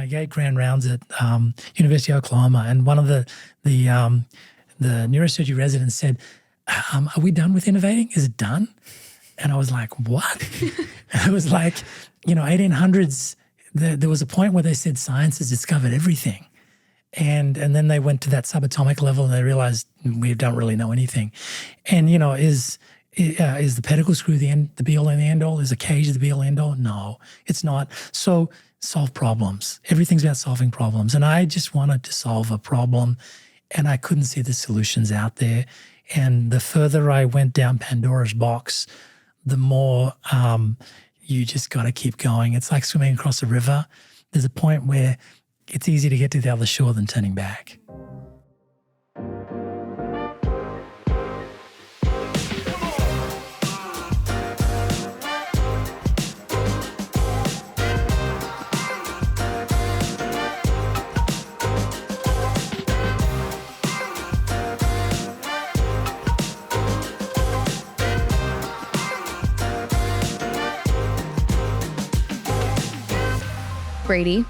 my gate grand rounds at University of Oklahoma, and one of the neurosurgery residents said, "Are we done with innovating? Is it done?" And I was like, "What?" And it was like, 1800s. There was a point where they said science has discovered everything. And then they went to that subatomic level and they realized we don't really know anything. And, is the pedicle screw the be-all and the end-all? Is a cage the be-all and end-all? No, it's not. So solve problems. Everything's about solving problems. And I just wanted to solve a problem, and I couldn't see the solutions out there. And the further I went down Pandora's box, the more you just got to keep going. It's like swimming across a river. There's a point where it's easier to get to the other shore than turning back. Brady,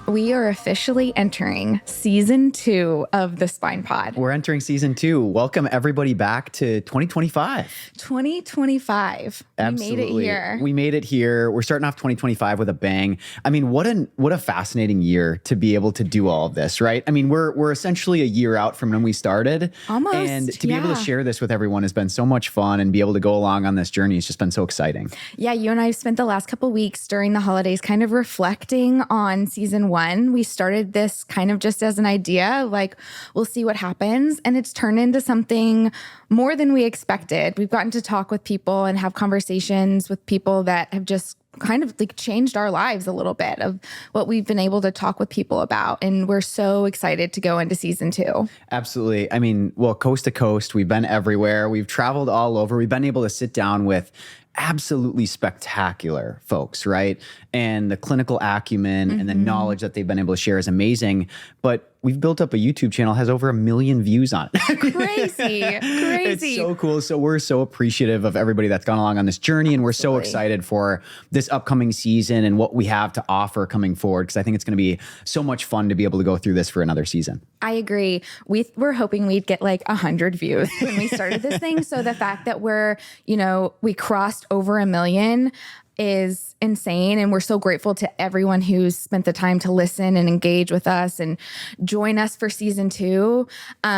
we are officially entering season 2 of the Spine Pod. We're entering season 2. Welcome everybody back to 2025. 2025. Absolutely. We made it here. We made it here. We're starting off 2025 with a bang. I mean, what a fascinating year to be able to do all of this, right? I mean, we're essentially a year out from when we started. Almost. And to be able to share this with everyone has been so much fun, and be able to go along on this journey has just been so exciting. Yeah, you and I spent the last couple weeks during the holidays kind of reflecting on season 1. We started this kind of just as an idea, like we'll see what happens. And it's turned into something more than we expected. We've gotten to talk with people and have conversations with people that have just kind of like changed our lives a little bit of what we've been able to talk with people about. And we're so excited to go into season 2. Absolutely. I mean, well, coast to coast, we've been everywhere. We've traveled all over. We've been able to sit down with absolutely spectacular folks, right? And the clinical acumen and the knowledge that they've been able to share is amazing. But we've built up a YouTube channel, has over 1 million views on it. Crazy. It's so cool. So we're so appreciative of everybody that's gone along on this journey. And we're so excited for this upcoming season and what we have to offer coming forward, because I think it's going to be so much fun to be able to go through this for another season. I agree. We were hoping we'd get like 100 views when we started this thing. So the fact that we crossed over 1 million is insane. And we're so grateful to everyone who's spent the time to listen and engage with us and join us for season 2.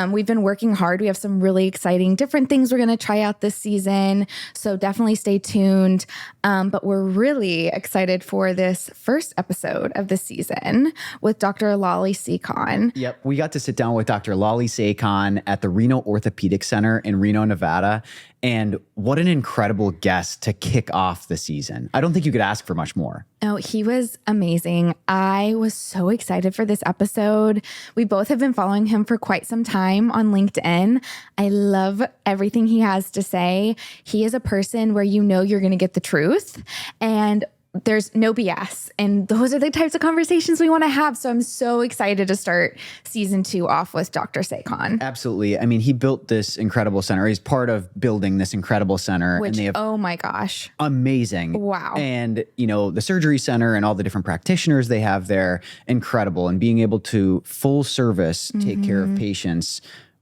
We've been working hard. We have some really exciting different things we're going to try out this season. So definitely stay tuned. But we're really excited for this first episode of the season with Dr. Lali Sekhon. Yep. We got to sit down with Dr. Lali Sekhon at the Reno Orthopedic Center in Reno, Nevada. And what an incredible guest to kick off the season. I don't think you could ask for much more. Oh, he was amazing. I was so excited for this episode. We both have been following him for quite some time on LinkedIn. I love everything he has to say. He is a person where you're going to get the truth, and there's no BS. And those are the types of conversations we want to have. So I'm so excited to start season 2 off with Dr. Sekhon. Absolutely. I mean, he built this incredible center. He's part of building this incredible center. Which, and they have oh my gosh. Amazing. Wow. And, the surgery center and all the different practitioners they have there, incredible. And being able to full service take care of patients,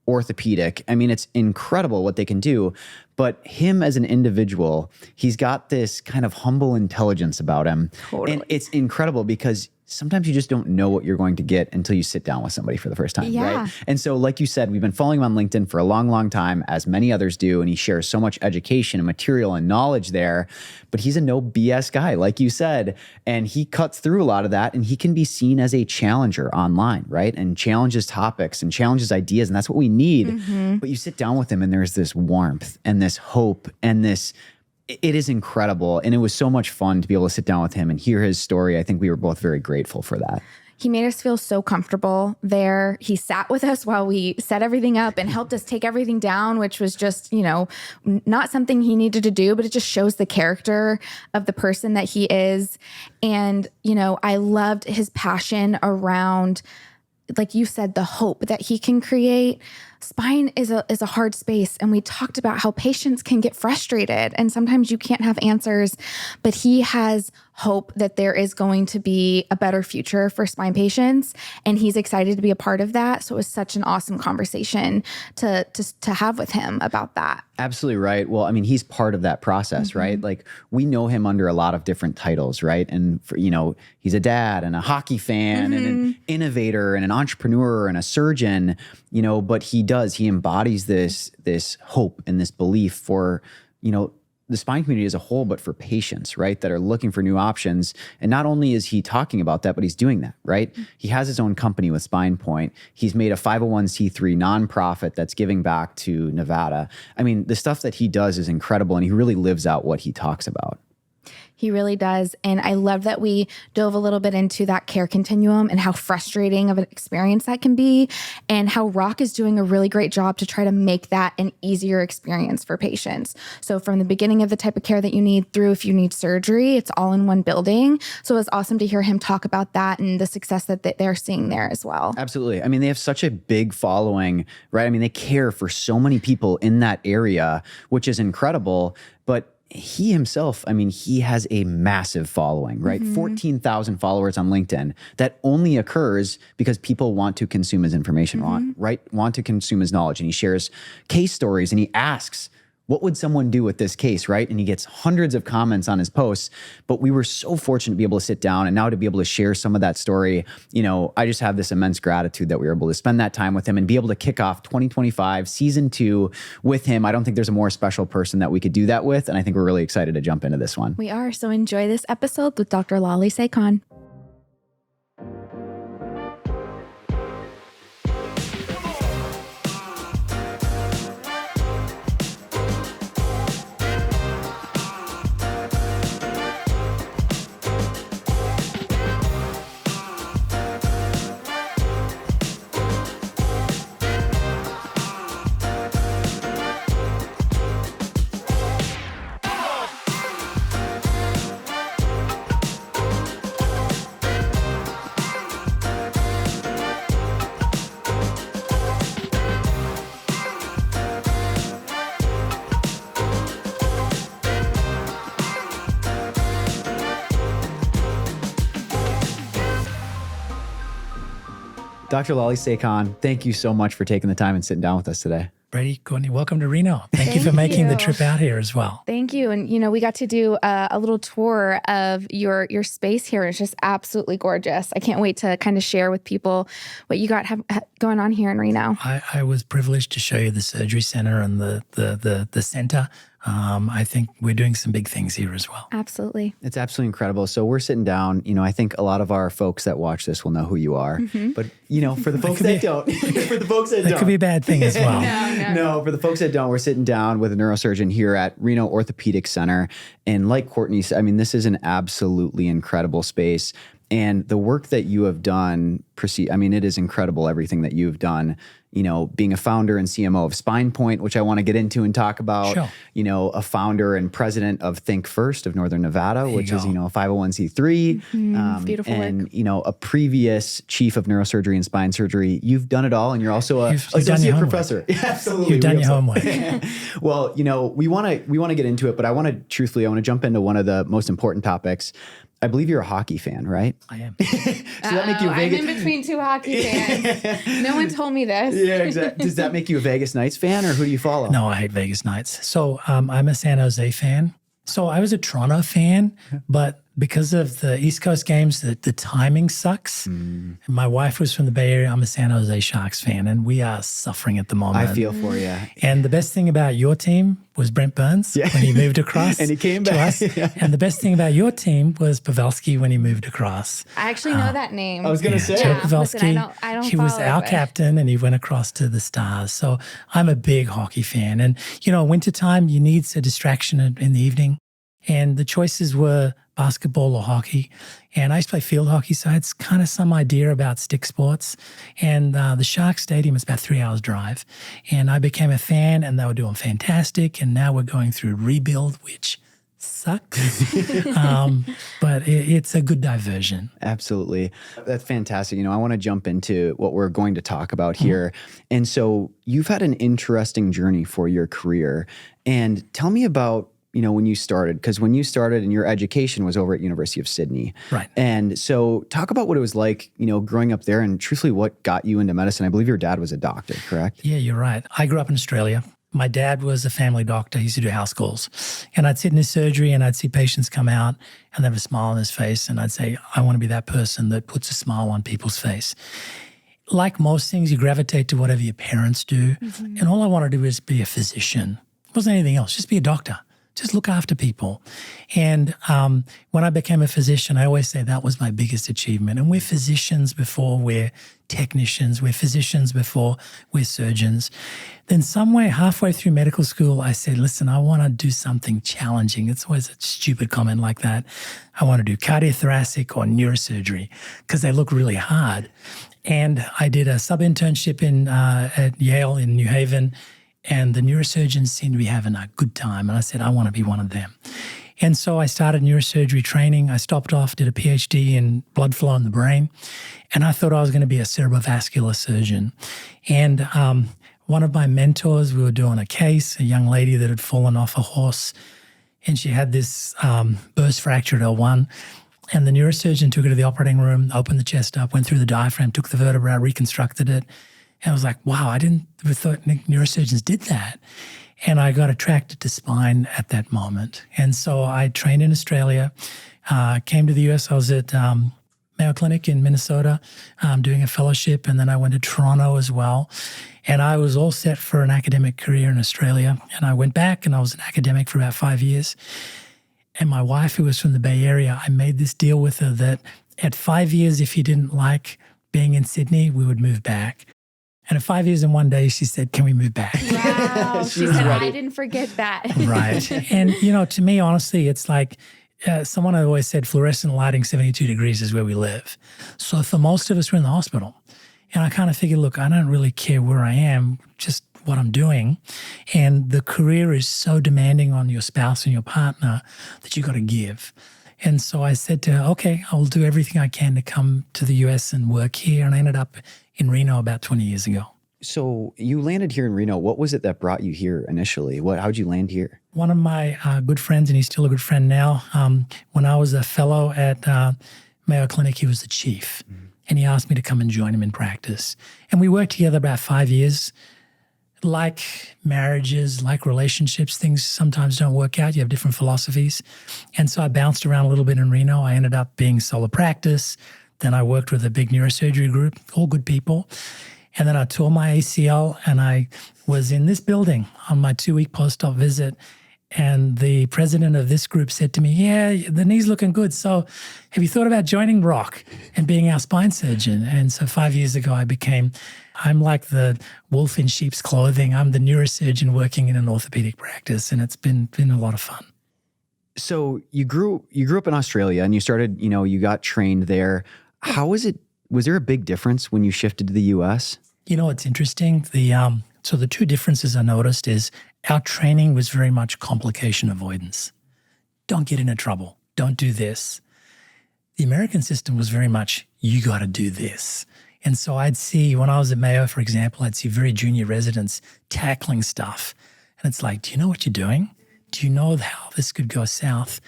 orthopedic. I mean, it's incredible what they can do. But him as an individual, he's got this kind of humble intelligence about him. Totally. And it's incredible because sometimes you just don't know what you're going to get until you sit down with somebody for the first time, right? And so like you said, we've been following him on LinkedIn for a long, long time, as many others do, and he shares so much education and material and knowledge there, but he's a no BS guy, like you said, and he cuts through a lot of that, and he can be seen as a challenger online, right? And challenges topics and challenges ideas, and that's what we need. But you sit down with him and there's this warmth and this hope and this, it is incredible. And it was so much fun to be able to sit down with him and hear his story. I think we were both very grateful for that. He made us feel so comfortable there. He sat with us while we set everything up and helped us take everything down, which was just, not something he needed to do, but it just shows the character of the person that he is. And, I loved his passion around, like you said, the hope that he can create. Spine is a hard space. And we talked about how patients can get frustrated and sometimes you can't have answers, but he has hope that there is going to be a better future for spine patients, and he's excited to be a part of that. So it was such an awesome conversation to have with him about that. Absolutely right. Well, I mean, he's part of that process, right? Like, we know him under a lot of different titles, right? And for, he's a dad and a hockey fan and an innovator and an entrepreneur and a surgeon, but he embodies this hope and this belief for, the spine community as a whole, but for patients, right, that are looking for new options. And not only is he talking about that, but he's doing that, right? He has his own company with SpinePoint. He's made a 501c3 nonprofit that's giving back to Nevada. I mean, the stuff that he does is incredible, and he really lives out what he talks about. He really does. And I love that we dove a little bit into that care continuum and how frustrating of an experience that can be, and how Rock is doing a really great job to try to make that an easier experience for patients. So from the beginning of the type of care that you need through if you need surgery, it's all in one building. So it was awesome to hear him talk about that and the success that they're seeing there as well. Absolutely. I mean, they have such a big following, right? I mean, they care for so many people in that area, which is incredible. But he himself, I mean, he has a massive following, right? 14,000 followers on LinkedIn. That only occurs because people want to consume his information, want to consume his knowledge. And he shares case stories and he asks, what would someone do with this case, right? And he gets hundreds of comments on his posts. But we were so fortunate to be able to sit down and now to be able to share some of that story. I just have this immense gratitude that we were able to spend that time with him and be able to kick off 2025 season 2 with him. I don't think there's a more special person that we could do that with. And I think we're really excited to jump into this one. We are. So enjoy this episode with Dr. Lali Sekhon. Dr. Lali Sekhon, thank you so much for taking the time and sitting down with us today. Brady, Courtney, welcome to Reno. Thank you for making the trip out here as well. Thank you. And, we got to do a little tour of your space here. It's just absolutely gorgeous. I can't wait to kind of share with people what you got going on here in Reno. I was privileged to show you the surgery center and the center. I think we're doing some big things here as well. Absolutely. It's absolutely incredible. So we're sitting down, I think a lot of our folks that watch this will know who you are, but for the folks that don't, that could be a bad thing as well. No, for the folks that don't, we're sitting down with a neurosurgeon here at Reno Orthopedic Center. And like Courtney said, I mean, this is an absolutely incredible space. And the work that you have done, it is incredible, everything that you've done, being a founder and CMO of SpinePoint, which I want to get into and talk about, Sure. A founder and president of ThinkFirst of Northern Nevada, which is, a 501c3, beautiful and, a previous chief of neurosurgery and spine surgery. You've done it all, and you're also a associate professor. Yeah, absolutely. You've done your homework. Well, we want to get into it, but I want to jump into one of the most important topics. I believe you're a hockey fan, right? I am. Does that make you a Vegas? I'm in between two hockey fans. No one told me this. Yeah, exactly. Does that make you a Vegas Knights fan, or who do you follow? No, I hate Vegas Knights. So I'm a San Jose fan. So I was a Toronto fan, but because of the East Coast games, the timing sucks. And my wife was from the Bay Area. I'm a San Jose Sharks fan, and we are suffering at the moment. I feel for you. And the best thing about your team was Brent Burns when he moved across. And he came back. To us. Yeah. And the best thing about your team was Pavelski when he moved across. I actually know that name. I was going to say. Joe Pavelski, listen, I don't he was follow our it. captain, and he went across to the Stars. So I'm a big hockey fan. And, wintertime, you need a distraction in the evening. And the choices were basketball or hockey. And I used to play field hockey, so I had kind of some idea about stick sports. And the Sharks Stadium is about 3 hours drive. And I became a fan, and they were doing fantastic. And now we're going through rebuild, which sucks. But it's a good diversion. Absolutely. That's fantastic. I want to jump into what we're going to talk about here. And so you've had an interesting journey for your career. And tell me about when you started, because when you started and your education was over at University of Sydney. Right. And so talk about what it was like, growing up there and truthfully what got you into medicine. I believe your dad was a doctor, correct? Yeah, you're right. I grew up in Australia. My dad was a family doctor. He used to do house calls. And I'd sit in his surgery and I'd see patients come out and they have a smile on his face. And I'd say, I want to be that person that puts a smile on people's face. Like most things, you gravitate to whatever your parents do. Mm-hmm. And all I wanted to do was be a physician. It wasn't anything else, just be a doctor. Just look after people. And when I became a physician, I always say that was my biggest achievement. And we're physicians before we're technicians. We're physicians before we're surgeons. Then somewhere halfway through medical school, I said, listen, I want to do something challenging. It's always a stupid comment like that. I want to do cardiothoracic or neurosurgery because they look really hard. And I did a sub-internship at Yale in New Haven. And the neurosurgeons seemed to be having a good time. And I said, I want to be one of them. And so I started neurosurgery training. I stopped off, did a PhD in blood flow in the brain. And I thought I was going to be a cerebrovascular surgeon. And one of my mentors, we were doing a case, a young lady that had fallen off a horse. And she had this burst fracture at L1. And the neurosurgeon took her to the operating room, opened the chest up, went through the diaphragm, took the vertebra out, reconstructed it. And I was like, wow, I didn't ever thought neurosurgeons did that. And I got attracted to spine at that moment. And so I trained in Australia, came to the US. I was at Mayo Clinic in Minnesota doing a fellowship. And then I went to Toronto as well. And I was all set for an academic career in Australia. And I went back and I was an academic for about 5 years. And my wife, who was from the Bay Area, I made this deal with her that at 5 years, if you didn't like being in Sydney, we would move back. And at 5 years and 1 day, she said, can we move back? Wow. She said, I didn't forget that. Right. And, to me, honestly, it's like someone had always said fluorescent lighting 72 degrees is where we live. So for most of us, we're in the hospital. And I kind of figured, look, I don't really care where I am, just what I'm doing. And the career is so demanding on your spouse and your partner that you got to give. And so I said to her, okay, I'll do everything I can to come to the US and work here. And I ended up in Reno about 20 years ago. So you landed here in Reno. What was it that brought you here initially? How'd you land here? One of my good friends, and he's still a good friend now, when I was a fellow at Mayo Clinic, he was the chief. Mm-hmm. And he asked me to come and join him in practice. And we worked together about 5 years. Like marriages, like relationships, things sometimes don't work out. You have different philosophies. And so I bounced around a little bit in Reno. I ended up being solo practice. Then I worked with a big neurosurgery group, all good people. And then I tore my ACL and I was in this building on my 2-week post-op visit. And the president of this group said to me, yeah, the knee's looking good. So have you thought about joining Rock and being our spine surgeon? And so 5 years ago, I'm like the wolf in sheep's clothing. I'm the neurosurgeon working in an orthopedic practice. And it's been a lot of fun. So you grew up in Australia and you started, you got trained there. How was it? Was there a big difference when you shifted to the US? It's interesting. So the two differences I noticed is our training was very much complication avoidance. Don't get into trouble. Don't do this. The American system was very much, you got to do this. And so I'd see, when I was at Mayo, for example, I'd see very junior residents tackling stuff. And it's like, do you know what you're doing? Do you know how this could go south?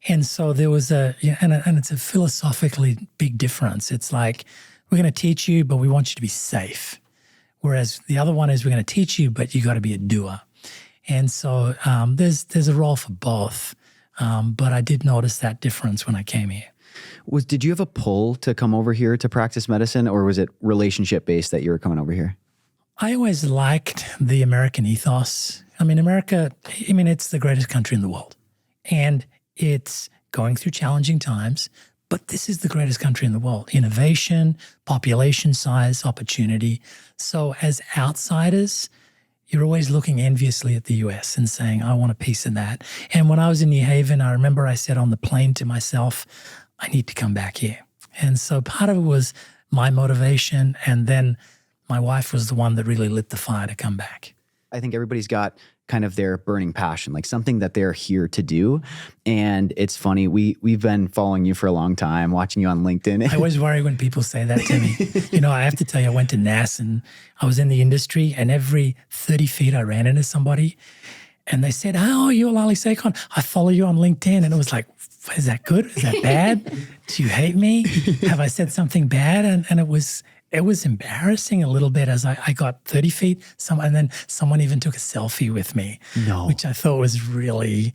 And so there was and it's a philosophically big difference. It's like, we're going to teach you, but we want you to be safe. Whereas the other one is we're going to teach you, but you got to be a doer. And so there's a role for both. But I did notice that difference when I came here. Did you have a pull to come over here to practice medicine, or was it relationship-based that you were coming over here? I always liked the American ethos. America, it's the greatest country in the world. And it's going through challenging times, but this is the greatest country in the world. Innovation, population size, opportunity. So as outsiders, you're always looking enviously at the US and saying, I want a piece of that. And when I was in New Haven, I remember I said on the plane to myself, I need to come back here. And so part of it was my motivation. And then my wife was the one that really lit the fire to come back. I think everybody's got kind of their burning passion, like something that they're here to do. And it's funny, we've been following you for a long time, watching you on LinkedIn. I always worry when people say that to me. I have to tell you, I went to NAS and I was in the industry, and every 30 feet I ran into somebody. And they said, oh, you're Lali Sekhon. I follow you on LinkedIn. And it was like, is that good? Is that bad? Do you hate me? Have I said something bad? And it was embarrassing a little bit as I got 30 feet. And then someone even took a selfie with me, which I thought was really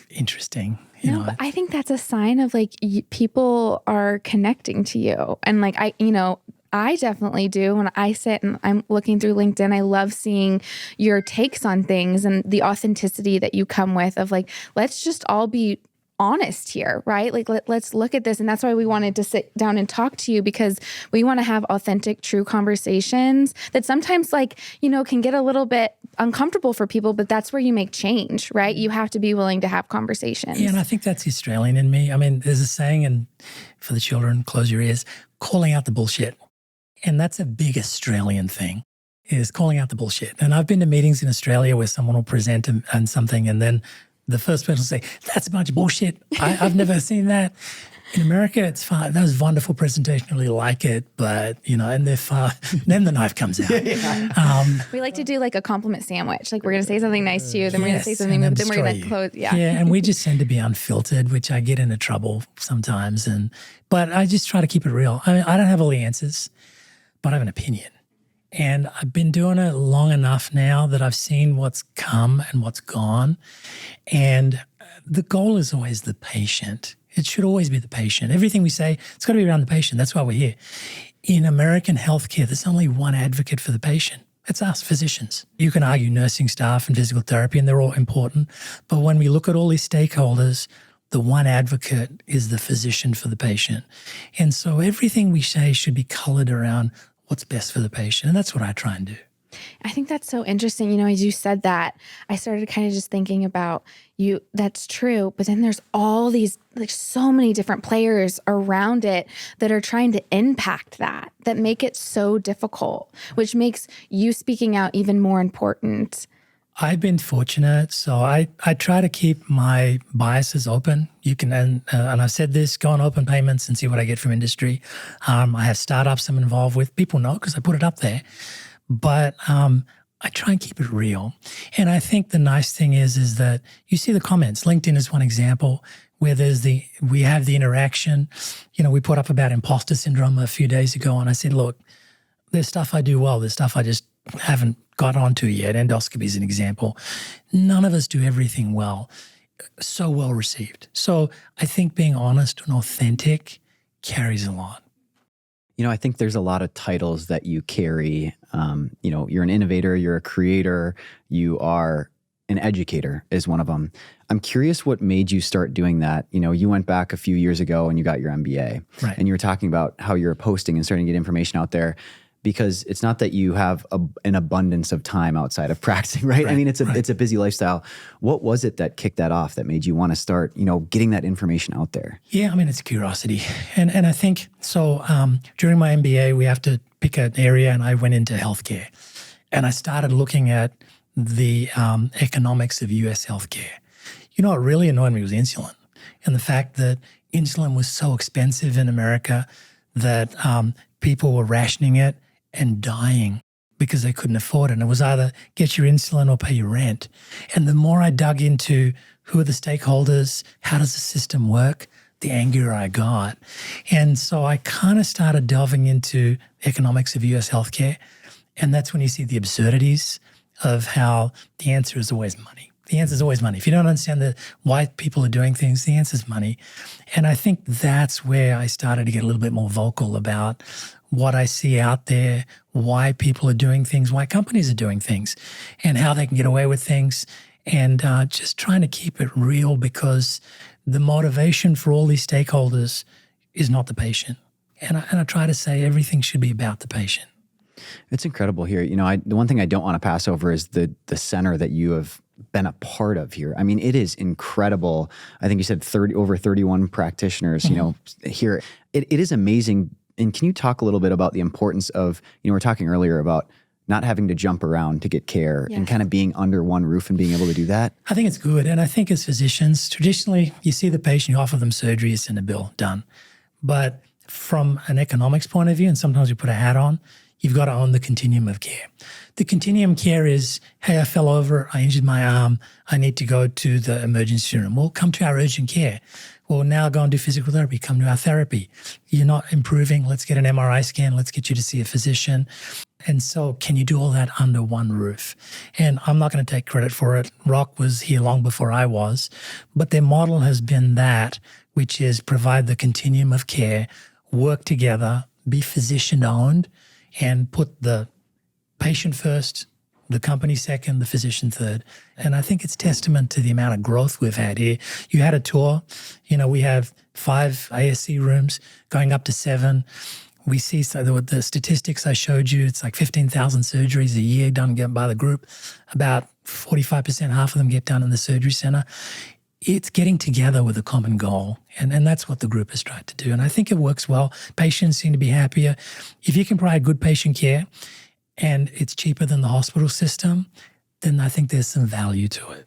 interesting. You know, but I think that's a sign of like people are connecting to you. And like, I definitely do. When I sit and I'm looking through LinkedIn, I love seeing your takes on things and the authenticity that you come with of like, let's just all be honest here, right? Like, let's look at this. And that's why we wanted to sit down and talk to you, because we want to have authentic, true conversations that sometimes can get a little bit uncomfortable for people, but that's where you make change, right? You have to be willing to have conversations. Yeah, and I think that's Australian in me. I mean, there's a saying, and for the children, close your ears, calling out the bullshit. And that's a big Australian thing, is calling out the bullshit. And I've been to meetings in Australia where someone will present and something, and then the first person will say, that's a bunch of bullshit. I've never seen that. In America, it's fine. That was a wonderful presentation. I really like it. But, and they're far. Then the knife comes out. We like to do like a compliment sandwich. Like, we're going to say something nice to you, then we're going to say something, then we're going to close. Yeah. Yeah, and we just tend to be unfiltered, which I get into trouble sometimes. But I just try to keep it real. I mean, I don't have all the answers, but I have an opinion. And I've been doing it long enough now that I've seen what's come and what's gone. And the goal is always the patient. It should always be the patient. Everything we say, it's got to be around the patient. That's why we're here. In American healthcare, there's only one advocate for the patient. It's us, physicians. You can argue nursing staff and physical therapy, and they're all important. But when we look at all these stakeholders, the one advocate is the physician for the patient. And so everything we say should be colored around what's best for the patient. And that's what I try and do. I think that's so interesting. As you said that, I started kind of just thinking about you. That's true. But then there's all these, like, so many different players around it that are trying to impact that make it so difficult, which makes you speaking out even more important. I've been fortunate. So I try to keep my biases open. You can, and I've said this, go on open payments and see what I get from industry. I have startups I'm involved with. People know because I put it up there. But I try and keep it real. And I think the nice thing is that you see the comments. LinkedIn is one example where we have the interaction. We put up about imposter syndrome a few days ago, and I said, look, there's stuff I do well. There's stuff I just haven't got onto yet. Endoscopy is an example. None of us do everything well, so well received. So I think being honest and authentic carries a lot. I think there's a lot of titles that you carry. You're an innovator, you're a creator, you are an educator is one of them. I'm curious what made you start doing that. You went back a few years ago and you got your MBA. Right. And you were talking about how you're posting and starting to get information out there, because it's not that you have an abundance of time outside of practicing, right? I mean, it's a busy lifestyle. What was it that kicked that off, that made you want to start, getting that information out there? Yeah, I mean, it's curiosity. And I think, so during my MBA, we have to pick an area, and I went into healthcare. And I started looking at the economics of US healthcare. What really annoyed me was insulin, and the fact that insulin was so expensive in America that people were rationing it and dying because they couldn't afford it. And it was either get your insulin or pay your rent. And the more I dug into who are the stakeholders, how does the system work, the angrier I got. And so I kind of started delving into economics of US healthcare. And that's when you see the absurdities of how the answer is always money. The answer is always money. If you don't understand why people are doing things, the answer is money. And I think that's where I started to get a little bit more vocal about what I see out there, why people are doing things, why companies are doing things, and how they can get away with things, and just trying to keep it real, because the motivation for all these stakeholders is not the patient. And I try to say everything should be about the patient. It's incredible here. The one thing I don't want to pass over is the center that you have been a part of here. I mean, it is incredible. I think you said over 31 practitioners, here. It is amazing. And can you talk a little bit about the importance of, we were talking earlier about not having to jump around to get care, and kind of being under one roof and being able to do that? I think it's good. And I think as physicians, traditionally, you see the patient, you offer them surgery, you send a bill, done. But from an economics point of view, and sometimes we put a hat on, you've got to own the continuum of care. The continuum care is, hey, I fell over, I injured my arm, I need to go to the emergency room. Well, come to our urgent care. Well, now go and do physical therapy, come to our therapy. You're not improving, let's get an MRI scan, let's get you to see a physician. And so can you do all that under one roof? And I'm not going to take credit for it. Rock was here long before I was, but their model has been that, which is provide the continuum of care, work together, be physician-owned, and put the patient first, the company second, the physician third. And I think it's testament to the amount of growth we've had here. You had a tour. We have 5 ASC rooms going up to 7. We see the statistics I showed you, it's like 15,000 surgeries a year done by the group. About 45%, half of them get done in the surgery center. It's getting together with a common goal. And that's what the group has tried to do. And I think it works well. Patients seem to be happier. If you can provide good patient care and it's cheaper than the hospital system, then I think there's some value to it.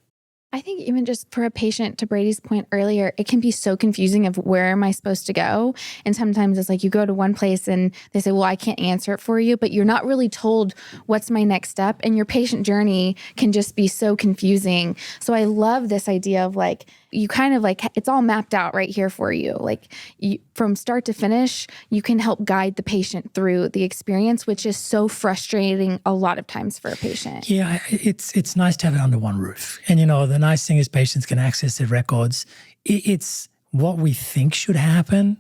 I think even just for a patient, to Brady's point earlier, it can be so confusing of where am I supposed to go? And sometimes it's like you go to one place and they say, well, I can't answer it for you, but you're not really told what's my next step. And your patient journey can just be so confusing. So I love this idea of like, you kind of like, it's all mapped out right here for you. Like from start to finish, you can help guide the patient through the experience, which is so frustrating a lot of times for a patient. Yeah, it's nice to have it under one roof. And the nice thing is patients can access their records. It's what we think should happen,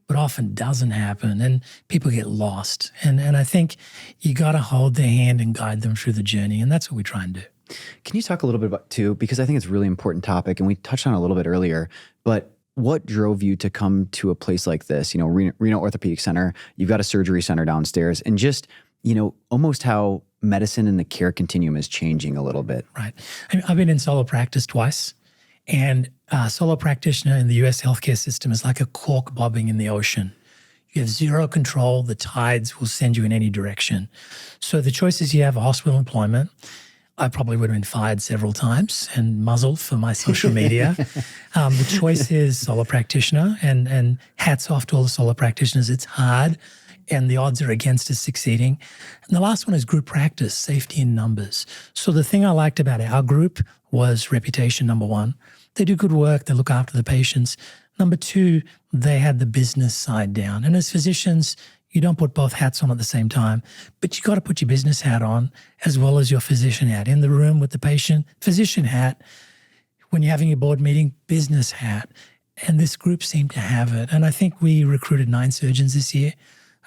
but often doesn't happen, and people get lost. And I think you got to hold their hand and guide them through the journey, and that's what we try and do. Can you talk a little bit about too, because I think it's a really important topic, and we touched on it a little bit earlier, but what drove you to come to a place like this? Reno Orthopedic Center, you've got a surgery center downstairs, and just, almost how medicine and the care continuum is changing a little bit. Right. I've been in solo practice twice, and a solo practitioner in the U.S. healthcare system is like a cork bobbing in the ocean. You have zero control. The tides will send you in any direction. So the choices you have are hospital employment. I probably would have been fired several times and muzzled for my social media. The choice is solo practitioner, and hats off to all the solo practitioners. It's hard, and the odds are against us succeeding. And the last one is group practice, safety in numbers. So the thing I liked about our group was reputation, number one. They do good work. They look after the patients. Number two, they had the business side down. And as physicians, you don't put both hats on at the same time, but you got to put your business hat on as well as your physician hat. In the room with the patient, physician hat. When you're having a board meeting, business hat. And this group seemed to have it. And I think we recruited 9 surgeons this year.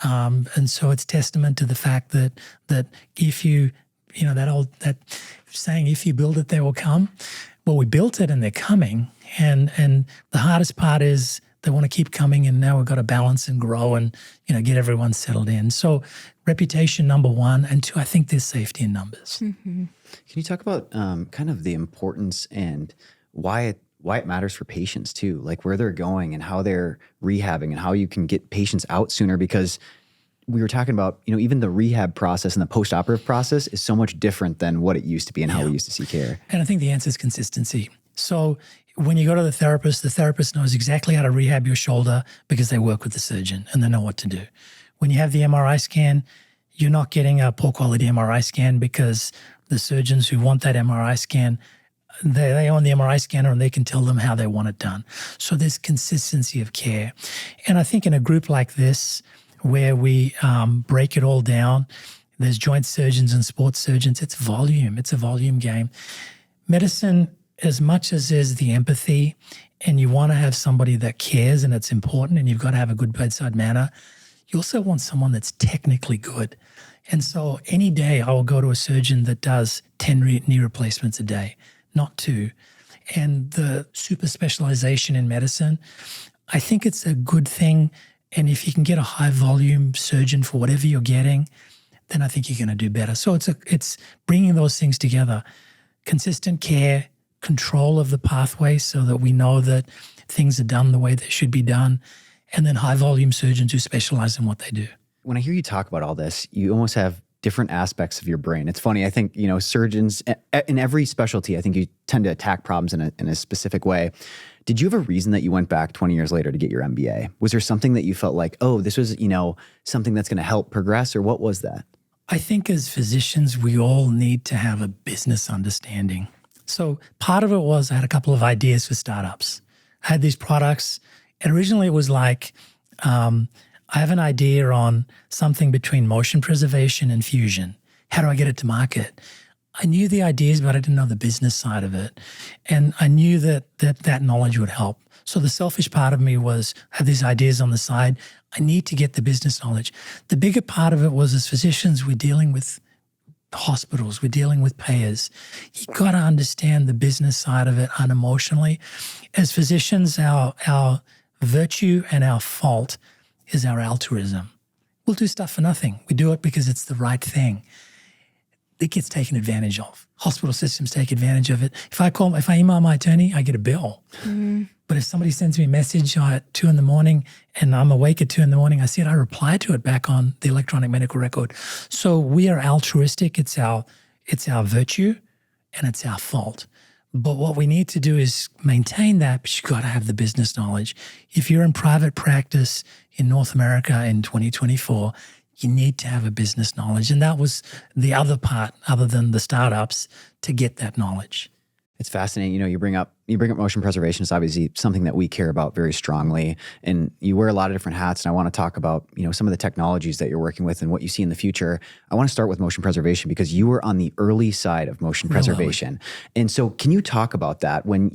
And so it's testament to the fact that if you, that saying, if you build it, they will come. Well, we built it and they're coming. And the hardest part is they want to keep coming, and now we've got to balance and grow and, get everyone settled in. So reputation, number one, and two, I think there's safety in numbers. Mm-hmm. Can you talk about kind of the importance and why it matters for patients too, like where they're going and how they're rehabbing and how you can get patients out sooner? Because we were talking about, even the rehab process and the post-operative process is so much different than what it used to be and how we used to see care. And I think the answer is consistency. So when you go to the therapist knows exactly how to rehab your shoulder because they work with the surgeon and they know what to do. When you have the MRI scan, you're not getting a poor quality MRI scan because the surgeons who want that MRI scan, they own the MRI scanner and they can tell them how they want it done. So there's consistency of care. And I think in a group like this, where we break it all down, there's joint surgeons and sports surgeons, it's volume. It's a volume game. Medicine, as much as there's the empathy and you want to have somebody that cares and it's important and you've got to have a good bedside manner, you also want someone that's technically good. And so any day I will go to a surgeon that does 10 knee replacements a day, not 2. And the super specialization in medicine, I think it's a good thing. And if you can get a high volume surgeon for whatever you're getting, then I think you're going to do better. So it's bringing those things together. Consistent care, control of the pathway so that we know that things are done the way they should be done, and then high volume surgeons who specialize in what they do. When I hear you talk about all this, you almost have different aspects of your brain. It's funny. I think, surgeons in every specialty, I think you tend to attack problems in a specific way. Did you have a reason that you went back 20 years later to get your MBA? Was there something that you felt like, oh, this was, something that's going to help progress, or what was that? I think as physicians, we all need to have a business understanding. So part of it was I had a couple of ideas for startups. I had these products, and originally it was like, I have an idea on something between motion preservation and fusion. How do I get it to market? I knew the ideas, but I didn't know the business side of it. And I knew that knowledge would help. So the selfish part of me was, I have these ideas on the side. I need to get the business knowledge. The bigger part of it was, as physicians, we're dealing with hospitals, we're dealing with payers. You got to understand the business side of it unemotionally. As physicians, our virtue and our fault is our altruism. We'll do stuff for nothing. We do it because it's the right thing. It gets taken advantage of. Hospital systems take advantage of it. If I email my attorney, I get a bill. But if somebody sends me a message at 2 a.m. and I'm awake at 2 a.m, I see it, I reply to it back on the electronic medical record. So we are altruistic. It's our virtue and it's our fault. But what we need to do is maintain that, but you've got to have the business knowledge. If you're in private practice in North America in 2024, you need to have a business knowledge. And that was the other part, other than the startups, to get that knowledge. It's fascinating. You bring up motion preservation. It's obviously something that we care about very strongly. And you wear a lot of different hats. And I want to talk about, some of the technologies that you're working with and what you see in the future. I want to start with motion preservation because you were on the early side of motion preservation. And so can you talk about that when,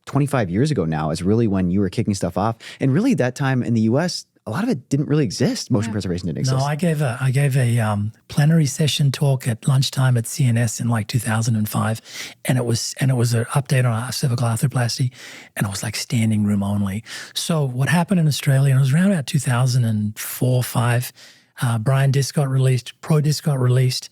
25 years ago now is really when you were kicking stuff off. And really that time in the US, a lot of it didn't really exist. Motion preservation didn't exist. No, I gave a plenary session talk at lunchtime at CNS in like 2005, and it was an update on cervical arthroplasty, and it was like standing room only. So what happened in Australia, and it was around about 2004, 5, Brian Disc got released, Pro Disc got released,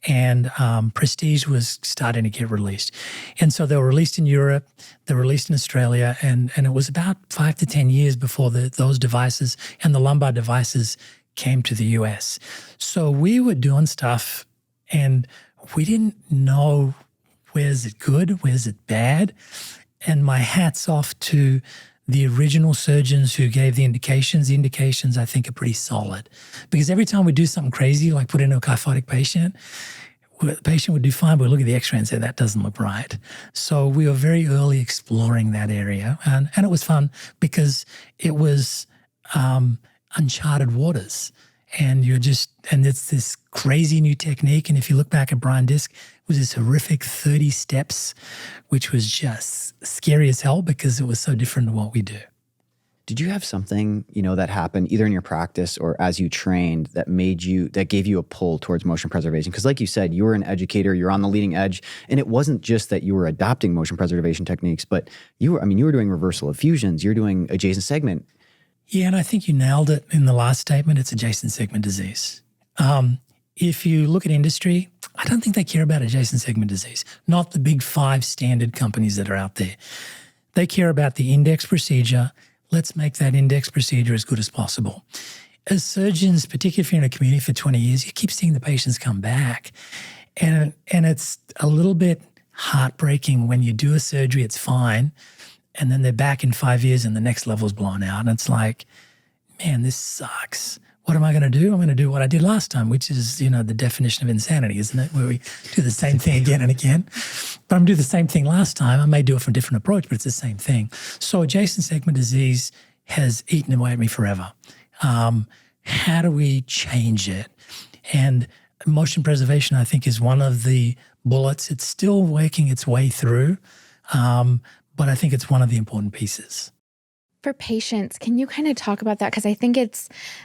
and Prestige was starting to get released. And so they were released in Europe, they were released in Australia, and it was about 5 to 10 years before those devices and the lumbar devices came to the US. So we were doing stuff and we didn't know, where's it good, where's it bad? And my hat's off to the original surgeons who gave the indications. The indications, I think, are pretty solid. Because every time we do something crazy, like put in a kyphotic patient, the patient would do fine, but we look at the x-ray and say, that doesn't look right. So we were very early exploring that area. And it was fun because it was uncharted waters. And it's this crazy new technique. And if you look back at Brian Disc, it was this horrific 30 steps, which was just scary as hell because it was so different to what we do. Did you have something, that happened either in your practice or as you trained that gave you a pull towards motion preservation? Because like you said, you were an educator, you're on the leading edge. And it wasn't just that you were adopting motion preservation techniques, but you were doing reversal of fusions, you're doing adjacent segment. Yeah, and I think you nailed it in the last statement. It's adjacent segment disease. If you look at industry, I don't think they care about adjacent segment disease, not the big 5 standard companies that are out there. They care about the index procedure. Let's make that index procedure as good as possible. As surgeons, particularly if you're in a community for 20 years, you keep seeing the patients come back. And it's a little bit heartbreaking when you do a surgery, it's fine, and then they're back in 5 years and the next level's blown out. And it's like, man, this sucks. What am I going to do? I'm going to do what I did last time, which is, the definition of insanity, isn't it? Where we do the same thing again and again. But I'm going to do the same thing last time. I may do it from a different approach, but it's the same thing. So adjacent segment disease has eaten away at me forever. How do we change it? And motion preservation, I think, is one of the bullets. It's still working its way through, but I think it's one of the important pieces. For patients, can you kind of talk about that? Because I think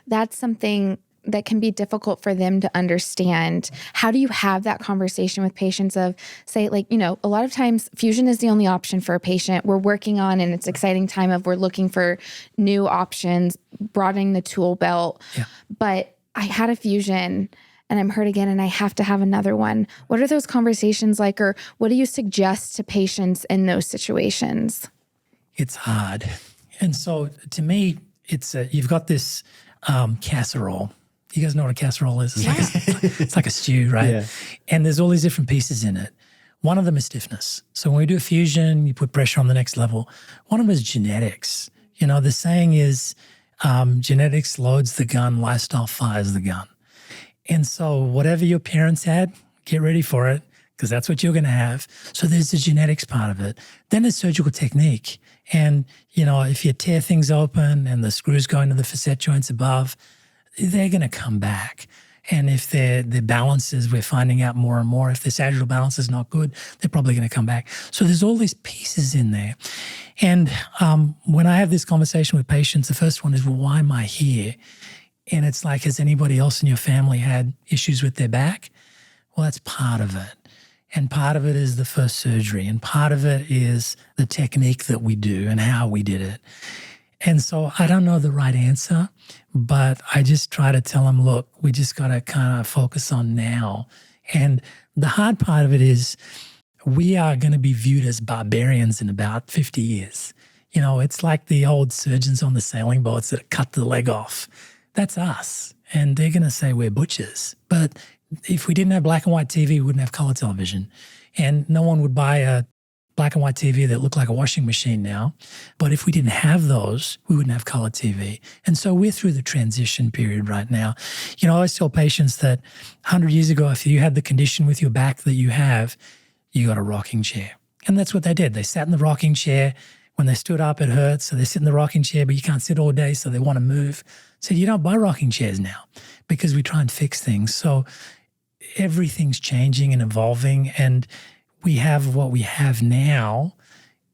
that's something that can be difficult for them to understand. How do you have that conversation with patients of, say, like, a lot of times fusion is the only option for a patient we're working on, and it's exciting time of we're looking for new options, broadening the tool belt. Yeah. But I had a fusion and I'm hurt again and I have to have another one. What are those conversations like, or what do you suggest to patients in those situations? It's hard. And so to me, you've got this casserole. You guys know what a casserole is? It's like a stew, right? Yeah. And there's all these different pieces in it. One of them is stiffness. So when we do a fusion, you put pressure on the next level. One of them is genetics. The saying is genetics loads the gun, lifestyle fires the gun. And so whatever your parents had, get ready for it, because that's what you're going to have. So there's the genetics part of it. Then there's surgical technique. And, if you tear things open and the screws go into the facet joints above, they're going to come back. And if their balances, we're finding out more and more, if their sagittal balance is not good, they're probably going to come back. So there's all these pieces in there. And when I have this conversation with patients, the first one is, well, why am I here? And it's like, has anybody else in your family had issues with their back? Well, that's part of it. And part of it is the first surgery. And part of it is the technique that we do and how we did it. And so I don't know the right answer, but I just try to tell them, look, we just got to kind of focus on now. And the hard part of it is we are going to be viewed as barbarians in about 50 years. It's like the old surgeons on the sailing boats that cut the leg off. That's us. And they're going to say we're butchers. But if we didn't have black and white TV, we wouldn't have color television. And no one would buy a black and white TV that looked like a washing machine now. But if we didn't have those, we wouldn't have color TV. And so we're through the transition period right now. I always tell patients that 100 years ago, if you had the condition with your back that you have, you got a rocking chair. And that's what they did. They sat in the rocking chair. When they stood up, it hurt. So they sit in the rocking chair, but you can't sit all day, so they want to move. So you don't buy rocking chairs now because we try and fix things. So everything's changing and evolving, and we have what we have now,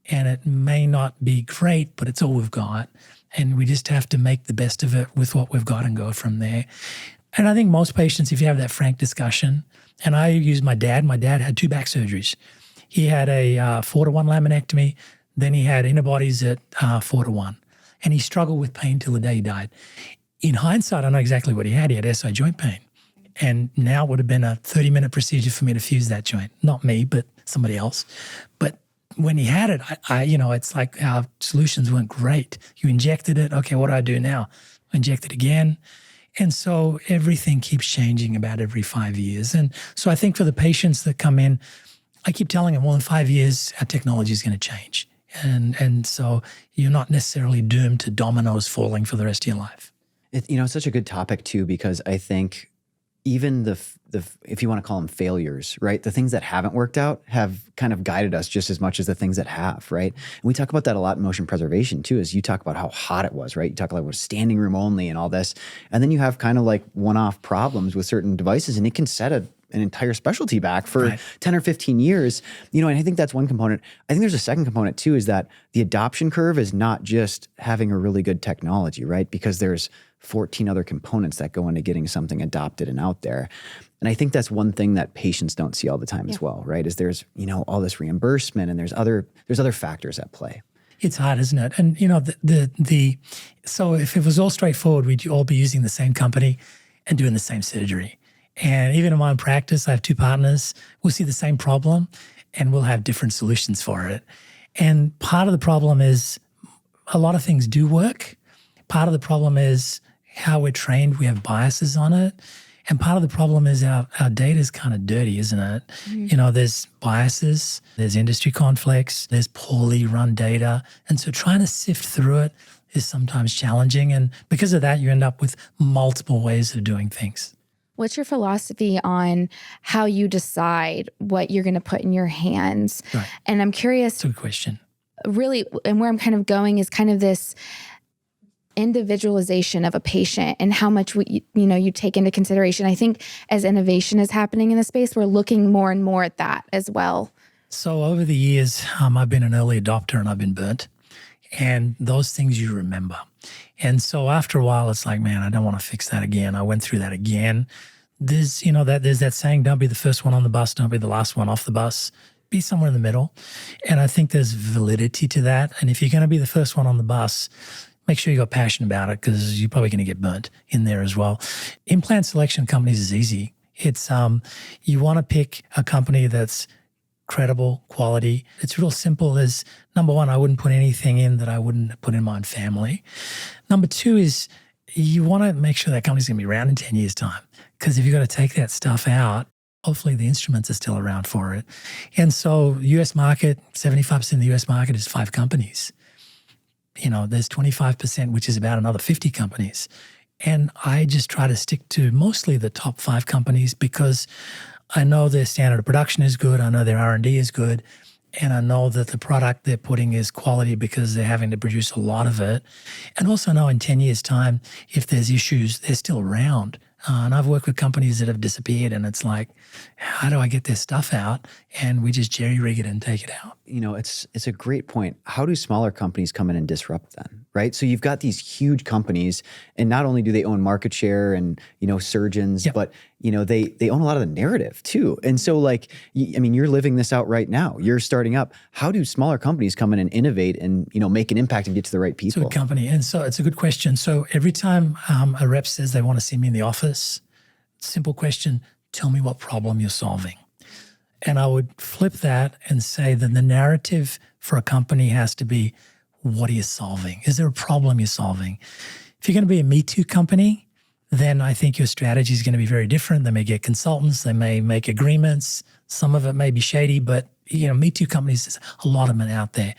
and it may not be great, but it's all we've got. And we just have to make the best of it with what we've got and go from there. And I think most patients, if you have that frank discussion, and I use my dad had 2 back surgeries. He had a 4-to-1 laminectomy, then he had interbodies at 4-to-1. And he struggled with pain till the day he died. In hindsight, I know exactly what he had. He had SI joint pain. And now it would have been a 30-minute procedure for me to fuse that joint. Not me, but somebody else. But when he had it, it's like our solutions weren't great. You injected it. Okay, what do I do now? Inject it again. And so everything keeps changing about every 5 years. And so I think for the patients that come in, I keep telling them, well, in 5 years, our technology is going to change. And so you're not necessarily doomed to dominoes falling for the rest of your life. It's such a good topic too, because I think even the if you want to call them failures, right? The things that haven't worked out have kind of guided us just as much as the things that have, right? And we talk about that a lot in motion preservation too, as you talk about how hot it was, right? You talk about standing room only and all this. And then you have kind of like one-off problems with certain devices, and it can set an entire specialty back for 10 or 15 years. And I think that's one component. I think there's a second component too, is that the adoption curve is not just having a really good technology, right? Because there's 14 other components that go into getting something adopted and out there. And I think that's one thing that patients don't see all the time as well, right? Is there's, all this reimbursement, and there's other factors at play. It's hard, isn't it? And so if it was all straightforward, we'd all be using the same company and doing the same surgery. And even in my own practice, I have 2 partners. We'll see the same problem and we'll have different solutions for it. And part of the problem is a lot of things do work. Part of the problem is how we're trained. We have biases on it. And part of the problem is our data is kind of dirty, isn't it? Mm-hmm. There's biases, there's industry conflicts, there's poorly run data. And so trying to sift through it is sometimes challenging. And because of that, you end up with multiple ways of doing things. What's your philosophy on how you decide what you're going to put in your hands? Right. And I'm curious. That's a good question. Really, and where I'm kind of going is kind of this individualization of a patient and how much you take into consideration. I think as innovation is happening in the space, we're looking more and more at that as well. So over the years, I've been an early adopter and I've been burnt. And those things you remember. And so after a while, it's like, man, I don't want to fix that again. I went through that again. There's, there's that saying, don't be the first one on the bus, don't be the last one off the bus. Be somewhere in the middle. And I think there's validity to that. And if you're going to be the first one on the bus, make sure you got passion about it, because you're probably going to get burnt in there as well. Implant selection companies is easy. It's you want to pick a company that's credible, quality. It's real simple. As number one, I wouldn't put anything in that I wouldn't put in my own family. Number two is you want to make sure that company's going to be around in 10 years' time, because if you've got to take that stuff out, hopefully the instruments are still around for it. And so US market, 75% of the US market is 5 companies. There's 25%, which is about another 50 companies. And I just try to stick to mostly the top 5 companies because I know their standard of production is good. I know their R&D is good. And I know that the product they're putting is quality because they're having to produce a lot of it. And also know in 10 years' time, if there's issues, they're still around. And I've worked with companies that have disappeared, and it's like, how do I get their stuff out? And we just jerry-rig it and take it out. It's a great point. How do smaller companies come in and disrupt then, right? So you've got these huge companies, and not only do they own market share and, surgeons, Yep. but, they own a lot of the narrative too. And so you're living this out right now. You're starting up. How do smaller companies come in and innovate and, make an impact and get to the right people? It's a good company. And so it's a good question. So every time a rep says they want to see me in the office, simple question, tell me what problem you're solving. And I would flip that and say that the narrative for a company has to be, what are you solving? Is there a problem you're solving? If you're going to be a Me Too company, then I think your strategy is going to be very different. They may get consultants. They may make agreements. Some of it may be shady, but, Me Too companies, there's a lot of them out there.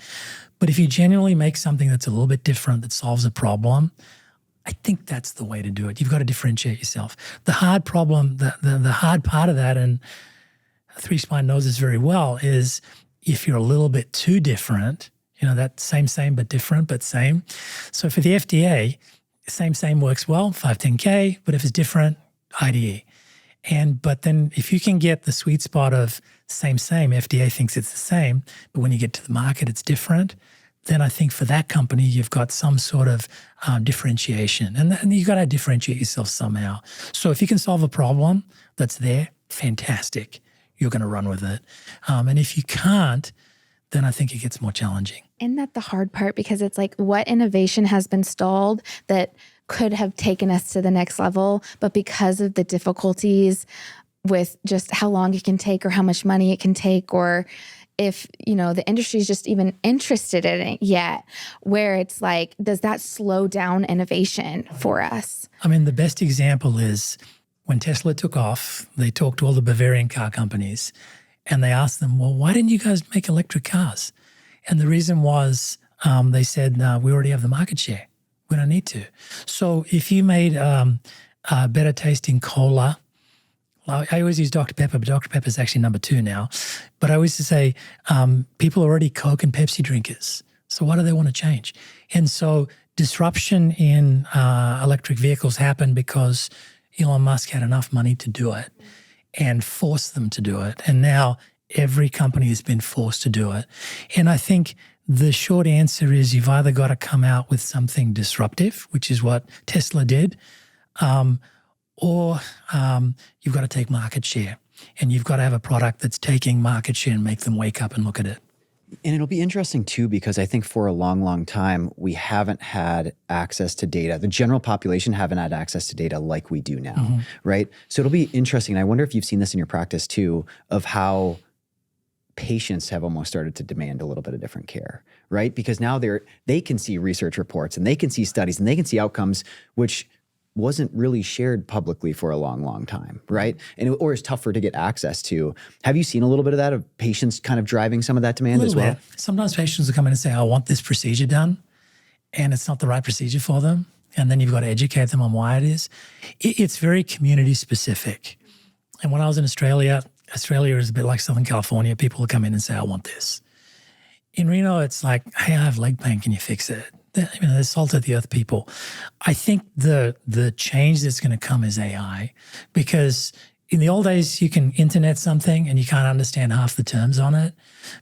But if you genuinely make something that's a little bit different, that solves a problem, I think that's the way to do it. You've got to differentiate yourself. The hard problem, the hard part of that, and 3Spine knows this very well, is if you're a little bit too different, that same, but different, but same. So for the FDA, same works well, 510K, but if it's different, IDE. But then if you can get the sweet spot of same, FDA thinks it's the same, but when you get to the market, it's different, then I think for that company, you've got some sort of differentiation. And you've got to differentiate yourself somehow. So if you can solve a problem that's there, fantastic. You're going to run with it. And if you can't, then I think it gets more challenging. Isn't that the hard part? Because it's like, what innovation has been stalled that could have taken us to the next level, but because of the difficulties with just how long it can take or how much money it can take, or if, the industry is just even interested in it yet, where it's like, does that slow down innovation for us? I mean, the best example is when Tesla took off, they talked to all the Bavarian car companies and they asked them, well, why didn't you guys make electric cars? And the reason was they said, no, we already have the market share. We don't need to. So if you made better tasting cola, I always use Dr. Pepper, but Dr. Pepper is actually number 2 now. But I always say people are already Coke and Pepsi drinkers. So why do they want to change? And so disruption in electric vehicles happened because Elon Musk had enough money to do it and force them to do it. And now every company has been forced to do it. And I think the short answer is you've either got to come out with something disruptive, which is what Tesla did, or you've got to take market share. And you've got to have a product that's taking market share and make them wake up and look at it. And it'll be interesting too, because I think for a long, long time, we haven't had access to data. The general population haven't had access to data like we do now, right? So it'll be interesting. And I wonder if you've seen this in your practice too, of how patients have almost started to demand a little bit of different care, right? Because now they can see research reports and they can see studies and they can see outcomes, which wasn't really shared publicly for a long, long time, right? Or is tougher to get access to. Have you seen a little bit of that, of patients kind of driving some of that demand as well? Bit. Sometimes patients will come in and say, I want this procedure done, and it's not the right procedure for them. And then you've got to educate them on why it is. It's very community specific. And when I was in Australia is a bit like Southern California. People will come in and say, I want this. In Reno, it's like, hey, I have leg pain. Can you fix it? They're salt of the earth people. I think the change that's going to come is AI, because in the old days, you can internet something and you can't understand half the terms on it.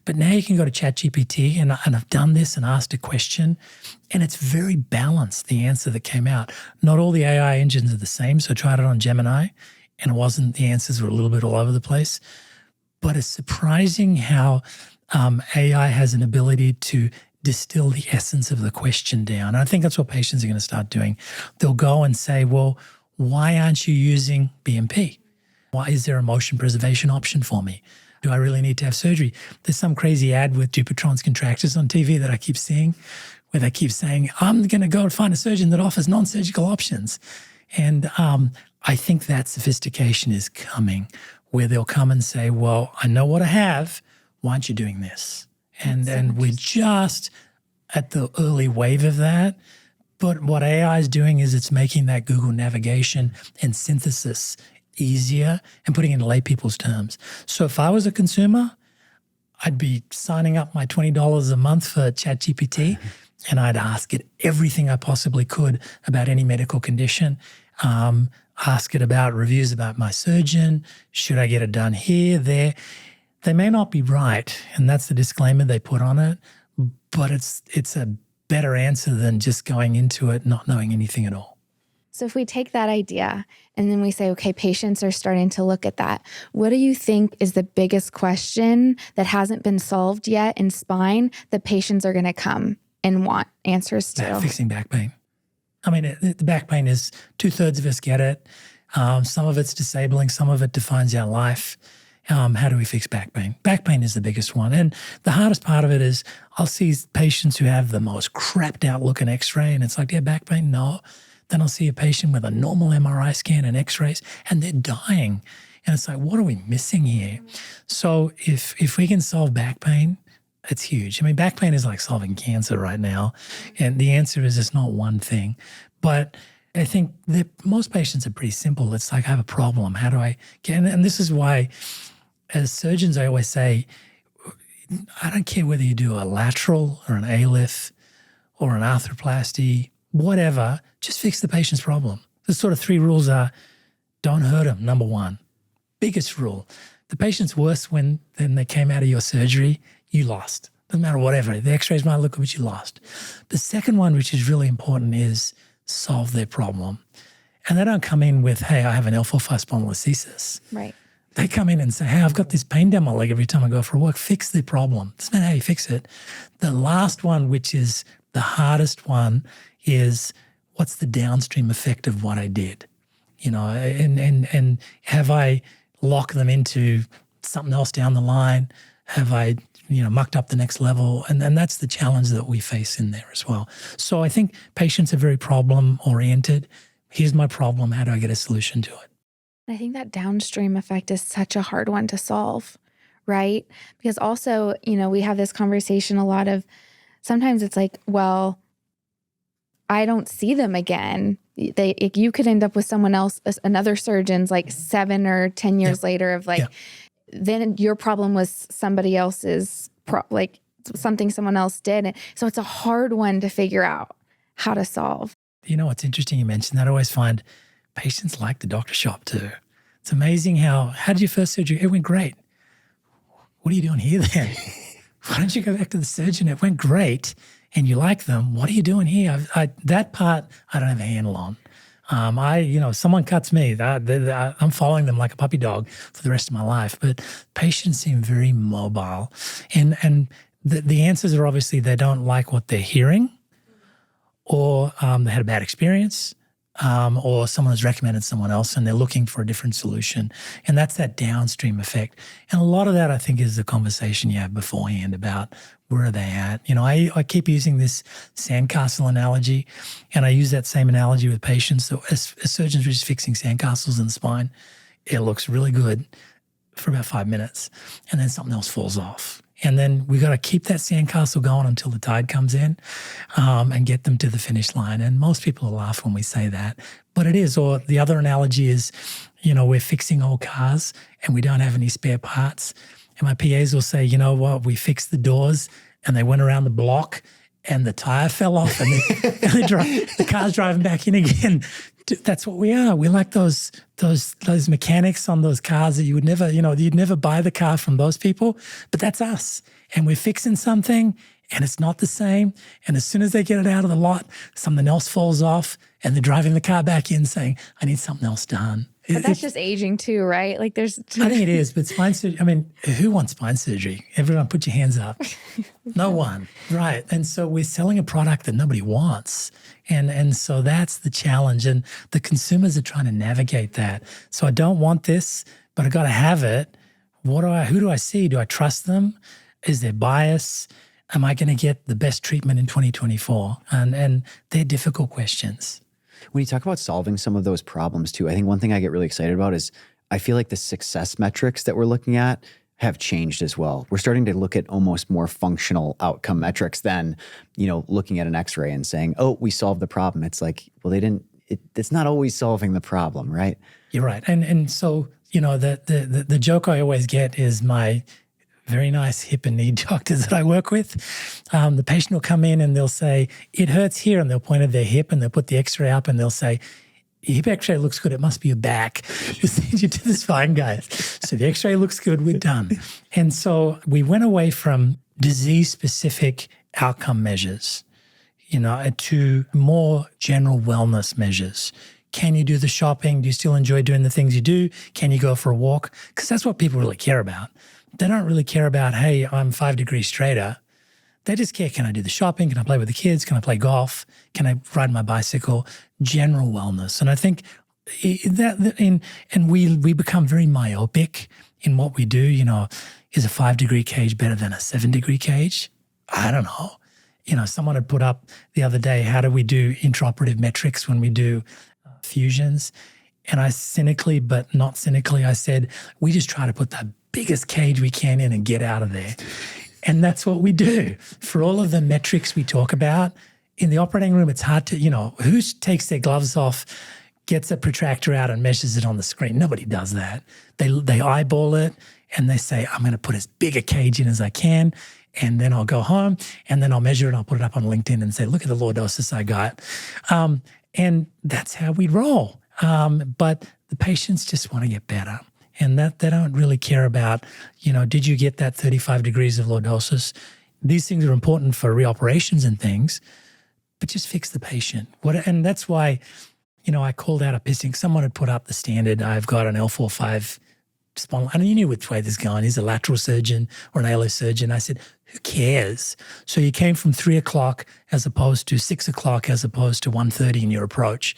But now you can go to ChatGPT and I've done this and asked a question, and it's very balanced, the answer that came out. Not all the AI engines are the same, so I tried it on Gemini, and the answers were a little bit all over the place. But it's surprising how AI has an ability to distill the essence of the question down. And I think that's what patients are going to start doing. They'll go and say, well, why aren't you using BMP? Why is there a motion preservation option for me? Do I really need to have surgery? There's some crazy ad with Dupuytren's contractors on TV that I keep seeing, where they keep saying, I'm going to go and find a surgeon that offers non-surgical options. And I think that sophistication is coming, where they'll come and say, well, I know what I have. Why aren't you doing this? And we're just at the early wave of that. But what AI is doing is it's making that Google navigation and synthesis easier and putting it in lay people's terms. So if I was a consumer, I'd be signing up my $20 a month for ChatGPT, and I'd ask it everything I possibly could about any medical condition. Ask it about reviews about my surgeon. Should I get it done here, there? They may not be right, and that's the disclaimer they put on it, but it's a better answer than just going into it not knowing anything at all. So if we take that idea and then we say, okay, patients are starting to look at that, what do you think is the biggest question that hasn't been solved yet in spine that patients are going to come and want answers to? Fixing back pain. I mean, the back pain is 2/3 of us get it. Some of it's disabling. Some of it defines our life. How do we fix back pain? Back pain is the biggest one. And the hardest part of it is I'll see patients who have the most crapped out looking x-ray and it's like, yeah, back pain? No. Then I'll see a patient with a normal MRI scan and x-rays and they're dying. And it's like, what are we missing here? So if we can solve back pain, it's huge. I mean, back pain is like solving cancer right now. And the answer is it's not one thing. But I think that most patients are pretty simple. It's like, I have a problem. How do I get, and this is why as surgeons, I always say, I don't care whether you do a lateral or an ALIF or an arthroplasty, whatever, just fix the patient's problem. The sort of 3 rules are, don't hurt them, number 1. Biggest rule. The patient's worse when they came out of your surgery, you lost. Doesn't matter whatever. The x-rays might look good, but you lost. The second one, which is really important, is solve their problem. And they don't come in with, hey, I have an L4-5 spondylolisthesis. Right. They come in and say, hey, I've got this pain down my leg every time I go for a walk. Fix the problem. Doesn't matter how you fix it. The last one, which is the hardest one, is what's the downstream effect of what I did? You know, and have I locked them into something else down the line? Have I, mucked up the next level? And that's the challenge that we face in there as well. So I think patients are very problem-oriented. Here's my problem. How do I get a solution to it? I think that downstream effect is such a hard one to solve, right? Because also, we have this conversation a lot of, sometimes it's like, well, I don't see them again. You could end up with someone else, another surgeon's like 7 or 10 years later of like, then your problem was somebody else's, something someone else did. And so it's a hard one to figure out how to solve. It's interesting you mentioned that. I always find patients like the doctor shop too. It's amazing how did your first surgery? It went great. What are you doing here then? Why don't you go back to the surgeon? It went great and you like them. What are you doing here? That part I don't have a handle on. Someone cuts me, I'm following them like a puppy dog for the rest of my life. But patients seem very mobile. And the answers are obviously they don't like what they're hearing or they had a bad experience. Or someone has recommended someone else and they're looking for a different solution. And that's that downstream effect. And a lot of that, I think, is the conversation you have beforehand about where are they at. I keep using this sandcastle analogy, and I use that same analogy with patients. So as surgeons, we're just fixing sandcastles in the spine. It looks really good for about 5 minutes, and then something else falls off. And then we got to keep that sandcastle going until the tide comes in and get them to the finish line. And most people laugh when we say that, but it is. Or the other analogy is, we're fixing old cars and we don't have any spare parts. And my PAs will say, you know what, we fixed the doors and they went around the block and the tire fell off and the car's driving back in again. That's what we are. We're like those mechanics on those cars that you would never, you'd never buy the car from those people, but that's us. And we're fixing something and it's not the same. And as soon as they get it out of the lot, something else falls off and they're driving the car back in saying, I need something else done. But that's just aging too, right? Like I think it is, but spine surgery, who wants spine surgery? Everyone put your hands up. No one, right. And so we're selling a product that nobody wants. And so that's the challenge. And the consumers are trying to navigate that. So I don't want this, but I got to have it. Who do I see? Do I trust them? Is there bias? Am I going to get the best treatment in 2024? And they're difficult questions. When you talk about solving some of those problems too, I think one thing I get really excited about is I feel like the success metrics that we're looking at have changed as well. We're starting to look at almost more functional outcome metrics than, looking at an x-ray and saying, oh, we solved the problem. It's like, well, it's not always solving the problem, right? You're right. And so, the joke I always get is my very nice hip and knee doctors that I work with. The patient will come in and they'll say, it hurts here, and they'll point at their hip and they'll put the x-ray up and they'll say, your hip x-ray looks good. It must be your back. We'll send you to the spine guys. So the x-ray looks good. We're done. And so we went away from disease-specific outcome measures, to more general wellness measures. Can you do the shopping? Do you still enjoy doing the things you do? Can you go for a walk? Because that's what people really care about. They don't really care about, hey, I'm 5 degrees straighter. They just care, can I do the shopping? Can I play with the kids? Can I play golf? Can I ride my bicycle? General wellness. And I think we become very myopic in what we do. Is a 5-degree cage better than a 7-degree cage? I don't know. Someone had put up the other day, how do we do intraoperative metrics when we do fusions? And I cynically, but not cynically, I said, we just try to put the biggest cage we can in and get out of there. And that's what we do. For all of the metrics we talk about, in the operating room, it's hard to, who takes their gloves off, gets a protractor out and measures it on the screen? Nobody does that. They eyeball it and they say, I'm going to put as big a cage in as I can, and then I'll go home and then I'll measure it and I'll put it up on LinkedIn and say, look at the lordosis I got. And that's how we roll. But the patients just want to get better. And that they don't really care about, did you get that 35 degrees of lordosis? These things are important for reoperations and things, but just fix the patient. And that's why, I called out a pissing. Someone had put up the standard. I've got an L4-5 spinal. And you knew which way this is going. He's a lateral surgeon or an ALO surgeon. I said, who cares? So you came from 3 o'clock as opposed to 6 o'clock as opposed to 1:30 in your approach,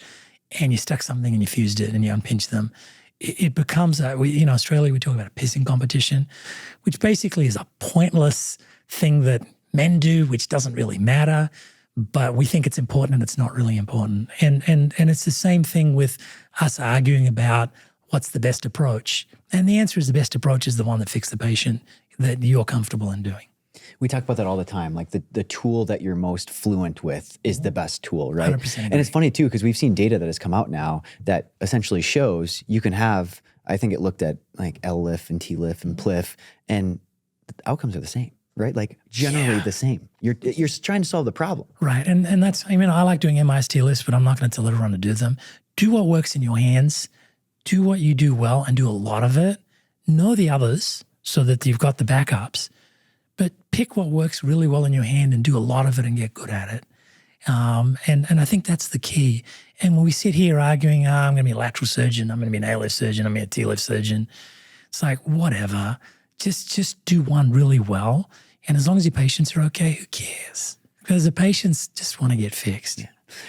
and you stuck something and you fused it and you unpinched them. It becomes, in Australia, we talk about a pissing competition, which basically is a pointless thing that men do, which doesn't really matter, but we think it's important and it's not really important. And it's the same thing with us arguing about what's the best approach. And the answer is the best approach is the one that fixes the patient that you're comfortable in doing. We talk about that all the time. Like the tool that you're most fluent with is the best tool, right? 100% agree. And it's funny too, because we've seen data that has come out now that essentially shows you can have, I think it looked at like L-LIF and T-LIF and PLIF, and the outcomes are the same, right? Like generally the same. You're trying to solve the problem. Right. And that's, I like doing MIST lists, but I'm not going to tell everyone to do them. Do what works in your hands. Do what you do well and do a lot of it. Know the others so that you've got the backups. But pick what works really well in your hand and do a lot of it and get good at it. And I think that's the key. And when we sit here arguing, I'm going to be a lateral surgeon, I'm going to be an ALF surgeon, I'm going to be a TLF surgeon, it's like, whatever. Just do one really well. And as long as your patients are okay, who cares? Because the patients just want to get fixed. Yeah.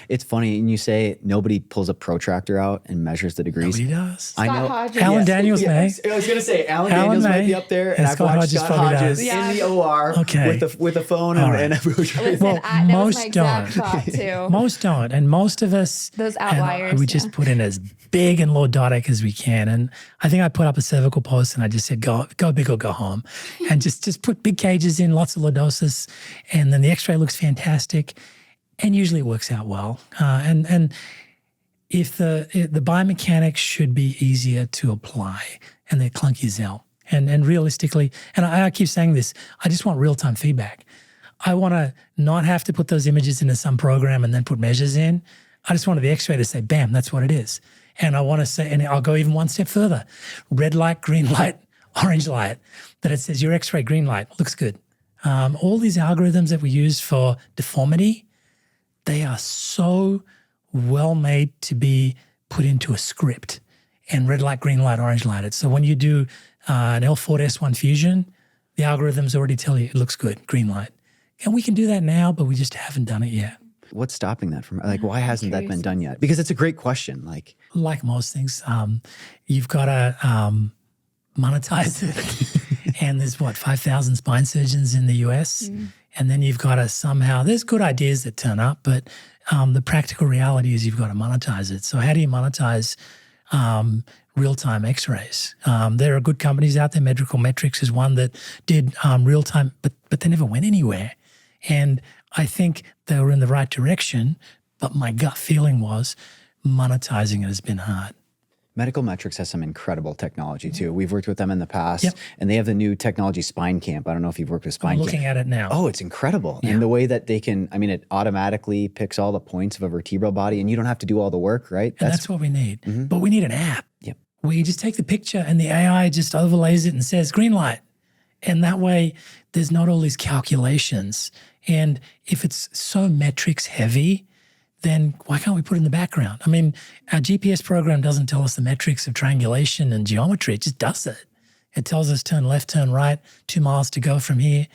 It's funny, and you say nobody pulls a protractor out and measures the degrees. Nobody does. I know. Hodges. Alan Daniels may. I was going to say Alan Daniels might be up there, and I've watched Scott Hodges in the OR with a phone and a protractor. Listen, that was my exact thought too. Most don't, and most of us, those outliers, we just put in as big and lordotic as we can. And I think I put up a cervical post and I just said, go big or go home, and just put big cages in, lots of lordosis, and then the X-ray looks fantastic. And usually it works out well. And if the biomechanics should be easier to apply, and they're clunky as hell. And realistically, and I keep saying this, I just want real-time feedback. I want to not have to put those images into some program and then put measures in. I just wanted the X-ray to say, bam, that's what it is. And I want to say, and I'll go even one step further, red light, green light, orange light, that it says your X-ray green light looks good. All these algorithms that we use for deformity, they are so well made to be put into a script, and red light, green light, orange light. So when you do an L4 to S1 fusion, the algorithms already tell you it looks good, green light. And we can do that now, but we just haven't done it yet. What's stopping that from, why hasn't that been done yet? Because it's a great question. Like most things, you've got to monetize it. And there's 5,000 spine surgeons in the US. And then you've got to somehow, there's good ideas that turn up, but the practical reality is you've got to monetize it. So how do you monetize real-time x-rays. There are good companies out there. Medical Metrics is one that did real-time, but they never went anywhere. And I think they were in the right direction, but my gut feeling was monetizing it has been hard. Medical Metrics has some incredible technology too. We've worked with them in the past, and they have the new technology Spine Camp. I don't know if you've worked with Spine Camp. I'm looking at it now. Oh, it's incredible. Yeah. And the way that they can, I mean, it automatically picks all the points of a vertebral body and you don't have to do all the work, right? And that's what we need. Mm-hmm. But we need an app where you just take the picture and the AI just overlays it and says green light. And that way there's not all these calculations. And if it's so metrics heavy, then why can't we put it in the background? I mean, our GPS program doesn't tell us the metrics of triangulation and geometry. It just does it. It tells us turn left, turn right, 2 miles to go from here.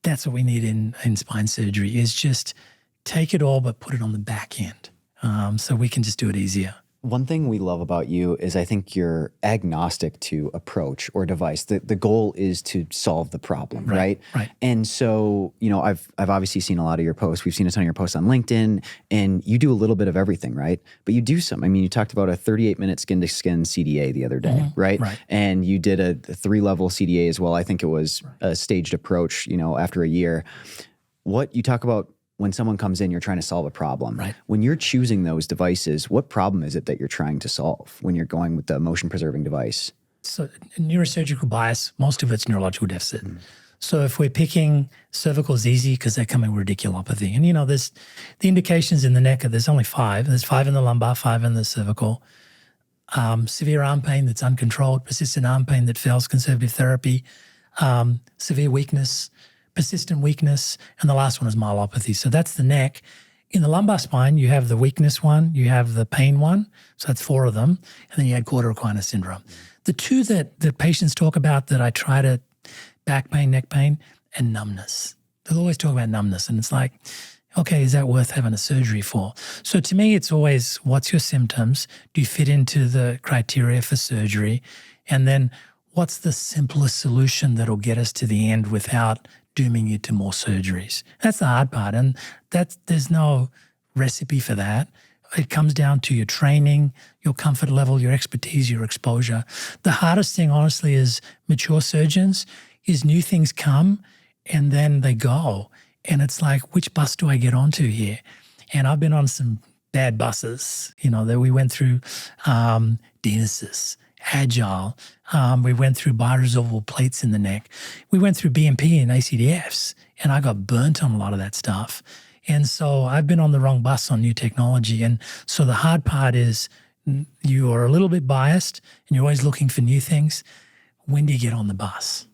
That's what we need in spine surgery is just take it all but put it on the back end so we can just do it easier. One thing we love about you is I think you're agnostic to approach or device. The goal is to solve the problem, right? Right. And so, you know, I've obviously seen a lot of your posts. We've seen a ton of your posts on LinkedIn, and you do a little bit of everything, right? But you do some. I mean, you talked about a 38-minute skin-to-skin CDA the other day, right? And you did a 3-level CDA as well. I think it was a staged approach, you know, after a year. What you talk about when someone comes in, you're trying to solve a problem. Right. When you're choosing those devices, what problem is it that you're trying to solve when you're going with the motion-preserving device? So neurosurgical bias, most of it's neurological deficit. So if we're picking cervical is easy because they come in with radiculopathy. And, you know, there's the indications in the neck, there's only 5. There's 5 in the lumbar, 5 in the cervical. Severe arm pain that's uncontrolled, persistent arm pain that fails conservative therapy, severe weakness, persistent weakness, and the last one is myelopathy. So that's the neck. In the lumbar spine, you have the weakness one, you have the pain one, so that's 4 of them, and then you add quarter equina syndrome. The 2 that patients talk about that I try to, back pain, neck pain, and numbness. They'll always talk about numbness, and it's like, okay, is that worth having a surgery for? So to me, it's always, what's your symptoms? Do you fit into the criteria for surgery? And then what's the simplest solution that'll get us to the end without dooming you to more surgeries? That's the hard part. And there's no recipe for that. It comes down to your training, your comfort level, your expertise, your exposure. The hardest thing, honestly, is mature surgeons, is new things come and then they go. And it's like, which bus do I get onto here? And I've been on some bad buses, you know, that we went through Denesis, Agile. We went through bioresorbable plates in the neck. We went through BMP and ACDFs, and I got burnt on a lot of that stuff. And so I've been on the wrong bus on new technology. And so the hard part is you are a little bit biased and you're always looking for new things. When do you get on the bus?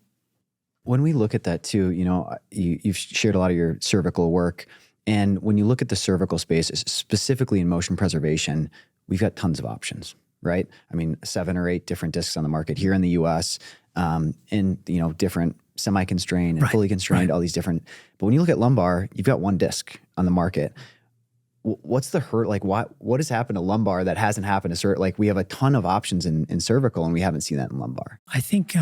When we look at that too, you know, you've shared a lot of your cervical work. And when you look at the cervical space, specifically in motion preservation, we've got tons of options, right? I mean, 7 or 8 different discs on the market here in the US, and, you know, different semi-constrained and fully constrained, all these different. But when you look at lumbar, you've got 1 disc on the market. What's the hurt? Like, what has happened to lumbar that hasn't happened to cervical? Like, we have a ton of options in cervical, and we haven't seen that in lumbar. I think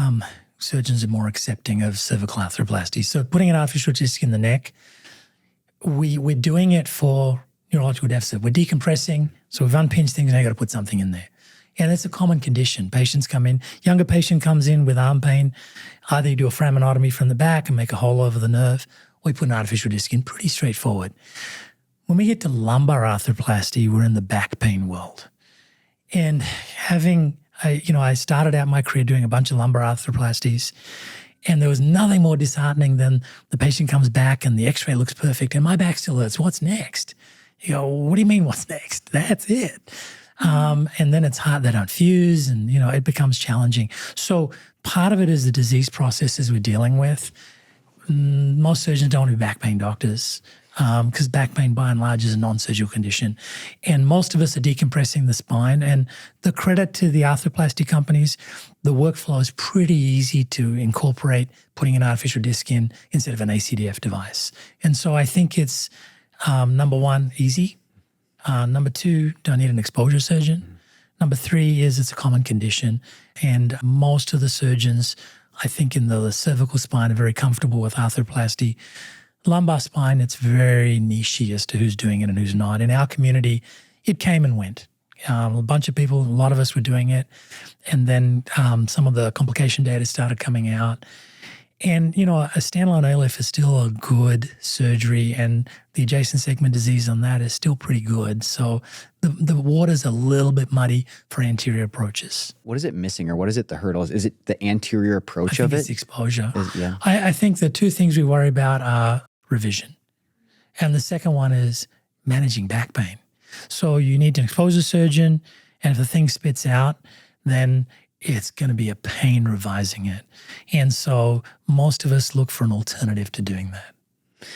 surgeons are more accepting of cervical arthroplasty. So putting an artificial disc in the neck, we're doing it for neurological deficit. We're decompressing, so we've unpinched things, and now got to put something in there. And it's a common condition. Patients come in, younger patient comes in with arm pain, either you do a foraminotomy from the back and make a hole over the nerve, or you put an artificial disc in, pretty straightforward. When we get to lumbar arthroplasty, we're in the back pain world. And I started out my career doing a bunch of lumbar arthroplasties, and there was nothing more disheartening than the patient comes back and the x-ray looks perfect and my back still hurts. What's next? You go, what do you mean what's next? That's it. And then it's hard, they don't fuse, and, you know, it becomes challenging. So part of it is the disease processes we're dealing with. Most surgeons don't want to be back pain doctors because back pain by and large is a non-surgical condition. And most of us are decompressing the spine. And the credit to the arthroplasty companies, the workflow is pretty easy to incorporate putting an artificial disc in instead of an ACDF device. And so I think it's, number 1, easy. Number 2, don't need an exposure surgeon. Number 3 is it's a common condition. And most of the surgeons, I think in the cervical spine, are very comfortable with arthroplasty. Lumbar spine, it's very niche as to who's doing it and who's not. In our community, it came and went. A bunch of people, a lot of us were doing it. And then some of the complication data started coming out. And, you know, a standalone ALIF is still a good surgery, and the adjacent segment disease on that is still pretty good. So the water's a little bit muddy for anterior approaches. What is it missing, or what is it the hurdles? Is it the anterior approach I of think it? it's exposure. Yeah. I think the two things we worry about are revision. And the second one is managing back pain. So you need to expose a surgeon, and if the thing spits out, then it's going to be a pain revising it. And so most of us look for an alternative to doing that.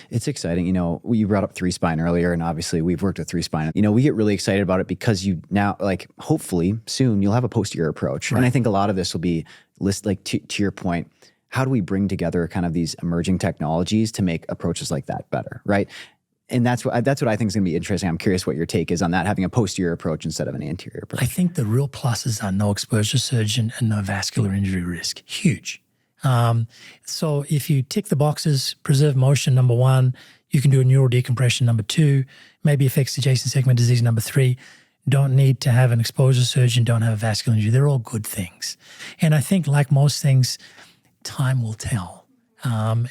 It's exciting. You know, you brought up 3Spine earlier, and obviously we've worked with 3Spine. You know, we get really excited about it because you now, like, hopefully soon you'll have a posterior approach. Right. And I think a lot of this will be, like, to your point, how do we bring together kind of these emerging technologies to make approaches like that better, right? And that's what I think is going to be interesting. I'm curious what your take is on that, having a posterior approach instead of an anterior approach. I think the real pluses are no exposure surgeon and no vascular injury risk. Huge. So if you tick the boxes, preserve motion, number one, you can do a neural decompression, number two, maybe affects adjacent segment disease, number three, don't need to have an exposure surgeon, don't have a vascular injury. They're all good things. And I think, like most things, time will tell.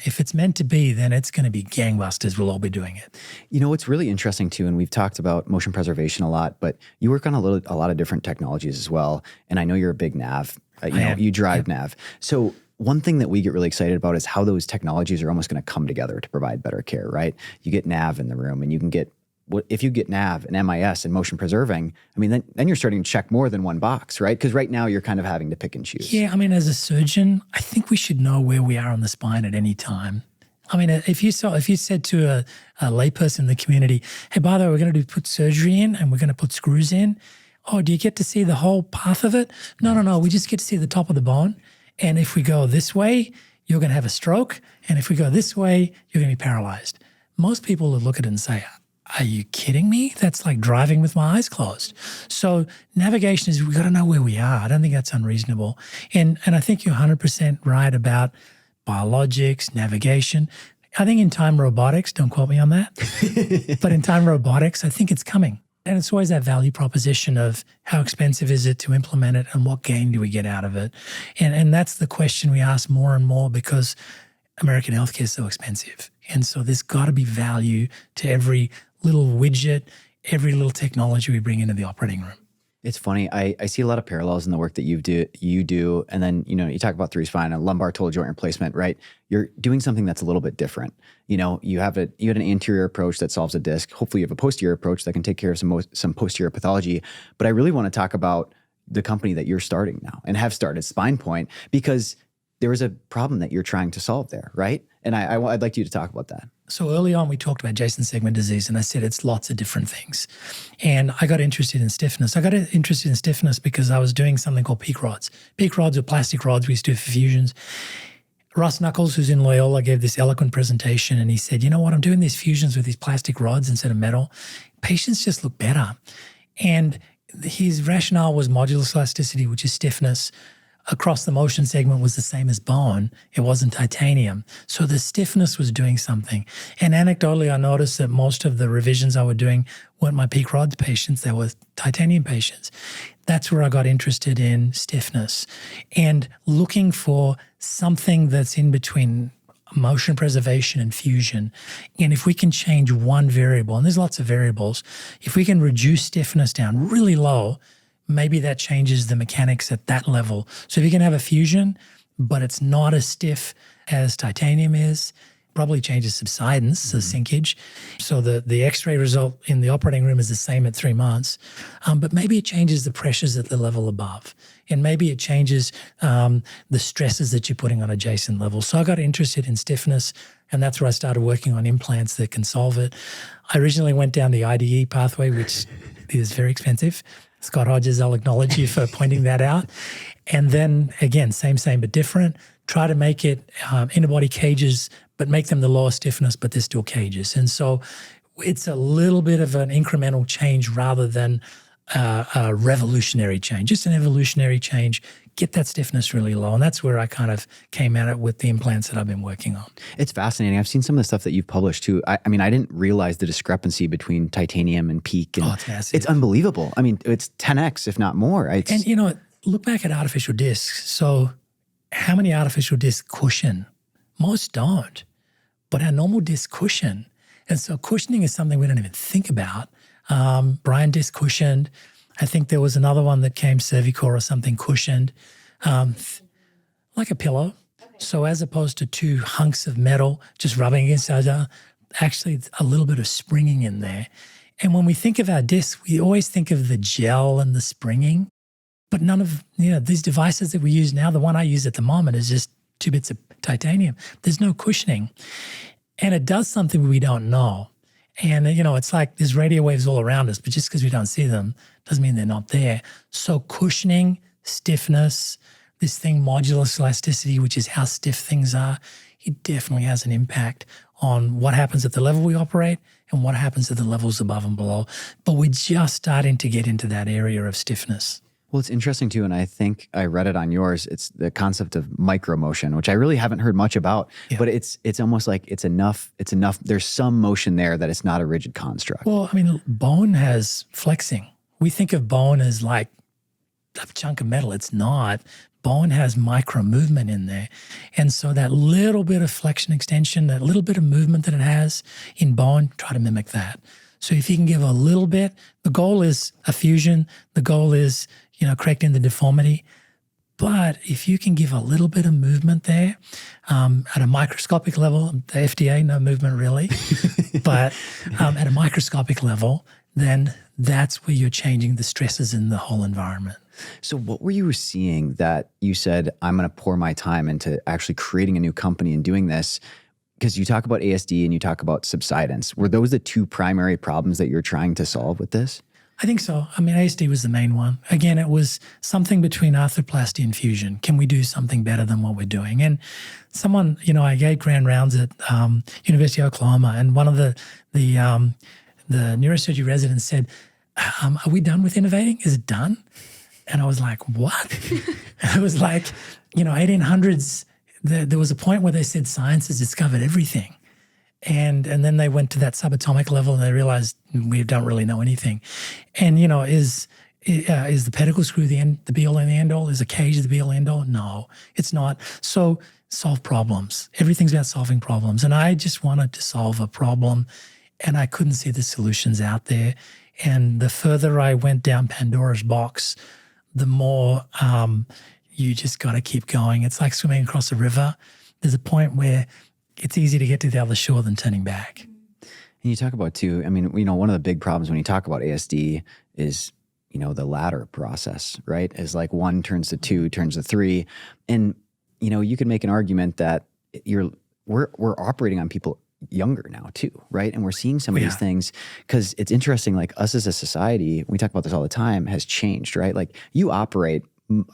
If it's meant to be, then it's going to be gangbusters. We'll all be doing it. You know, what's really interesting too, and we've talked about motion preservation a lot, but you work on a lot of different technologies as well. And I know you're a big nav. You drive nav. So one thing that we get really excited about is how those technologies are almost going to come together to provide better care, right? You get nav in the room, and you can get, if you get nav and MIS and motion preserving, I mean, then you're starting to check more than one box, right? Because right now you're kind of having to pick and choose. Yeah, I mean, as a surgeon, I think we should know where we are on the spine at any time. I mean, if you said to a layperson in the community, hey, by the way, we're going to put surgery in and we're going to put screws in. Oh, do you get to see the whole path of it? No. We just get to see the top of the bone. And if we go this way, you're going to have a stroke. And if we go this way, you're going to be paralyzed. Most people would look at it and say, are you kidding me? That's like driving with my eyes closed. So navigation is, we got to know where we are. I don't think that's unreasonable. And I think you're 100% right about biologics, navigation. I think in time robotics, don't quote me on that, but in time robotics, I think it's coming. And it's always that value proposition of how expensive is it to implement it and what gain do we get out of it? And that's the question we ask more and more because American healthcare is so expensive. And so there's got to be value to every little widget, every little technology we bring into the operating room. It's funny. I see a lot of parallels in the work that you do. And then, you know, you talk about 3Spine and lumbar total joint replacement, right? You're doing something that's a little bit different. You know, you had an anterior approach that solves a disc. Hopefully you have a posterior approach that can take care of some posterior pathology. But I really want to talk about the company that you're starting now and have started, SpinePoint, because there was a problem that you're trying to solve there, right? And I'd like you to talk about that. So early on, we talked about adjacent segment disease, and I said it's lots of different things. And I got interested in stiffness. I got interested in stiffness because I was doing something called peak rods. Peak rods are plastic rods we used to do for fusions. Russ Knuckles, who's in Loyola, gave this eloquent presentation, and he said, you know what, I'm doing these fusions with these plastic rods instead of metal. Patients just look better. And his rationale was modulus elasticity, which is stiffness. Across the motion segment was the same as bone. It wasn't titanium. So the stiffness was doing something. And anecdotally, I noticed that most of the revisions I was doing weren't my peak rods patients, they were titanium patients. That's where I got interested in stiffness and looking for something that's in between motion preservation and fusion. And if we can change one variable, and there's lots of variables, if we can reduce stiffness down really low, maybe that changes the mechanics at that level. So if you can have a fusion, but it's not as stiff as titanium is, probably changes subsidence, so sinkage. So the X-ray result in the operating room is the same at 3 months, but maybe it changes the pressures at the level above. And maybe it changes the stresses that you're putting on adjacent levels. So I got interested in stiffness, and that's where I started working on implants that can solve it. I originally went down the IDE pathway, which is very expensive. Scott Hodges, I'll acknowledge you for pointing that out. And then again, same, but different. Try to make it interbody cages, but make them the lower stiffness, but they're still cages. And so it's a little bit of an incremental change rather than a revolutionary change. Just an evolutionary change, get that stiffness really low. And that's where I kind of came at it with the implants that I've been working on. It's fascinating. I've seen some of the stuff that you've published too. I mean, I didn't realize the discrepancy between titanium and PEEK. And it's massive. It's unbelievable. I mean, it's 10x, if not more. And you know, look back at artificial discs. So how many artificial discs cushion? Most don't, but our normal discs cushion. And so cushioning is something we don't even think about. Brian disc cushioned. I think there was another one that came cervical or something cushioned, like a pillow. Okay. So as opposed to two hunks of metal just rubbing against each other, actually a little bit of springing in there. And when we think of our discs, we always think of the gel and the springing, but none of these devices that we use now, the one I use at the moment is just 2 bits of titanium. There's no cushioning. And it does something we don't know. And, it's like there's radio waves all around us, but just because we don't see them doesn't mean they're not there. So cushioning, stiffness, this thing, modulus elasticity, which is how stiff things are, it definitely has an impact on what happens at the level we operate and what happens at the levels above and below. But we're just starting to get into that area of stiffness. Well, it's interesting too, and I think I read it on yours. It's the concept of micromotion, which I really haven't heard much about, but it's almost like it's enough. There's some motion there that it's not a rigid construct. Well, I mean, bone has flexing. We think of bone as like a chunk of metal. It's not. Bone has micro movement in there. And so that little bit of flexion extension, that little bit of movement that it has in bone, try to mimic that. So if you can give a little bit, the goal is a fusion. The goal is, correcting the deformity. But if you can give a little bit of movement there, at a microscopic level, the FDA, no movement really, but at a microscopic level, then that's where you're changing the stresses in the whole environment. So what were you seeing that you said, I'm going to pour my time into actually creating a new company and doing this? Because you talk about ASD and you talk about subsidence. Were those the two primary problems that you're trying to solve with this? I think so. I mean, ASD was the main one. Again, it was something between arthroplasty and fusion. Can we do something better than what we're doing? And someone, I gave grand rounds at University of Oklahoma, and one of the neurosurgery residents said, are we done with innovating? Is it done? And I was like, what? It was like, 1800s, there was a point where they said science has discovered everything. And then they went to that subatomic level and they realized we don't really know anything. And, is the pedicle screw the be-all and the end-all? Is a cage the be-all and end-all? No, it's not. So solve problems. Everything's about solving problems. And I just wanted to solve a problem, and I couldn't see the solutions out there. And the further I went down Pandora's box, the more you just got to keep going. It's like swimming across a river. There's a point where it's easier to get to the other shore than turning back. And you talk about too, I mean, one of the big problems when you talk about ASD is, the ladder process, right? Is like 1 turns to 2, turns to 3. And, you can make an argument that we're operating on people younger now too, right? And we're seeing some of these things because it's interesting, like us as a society, we talk about this all the time, has changed, right? Like you operate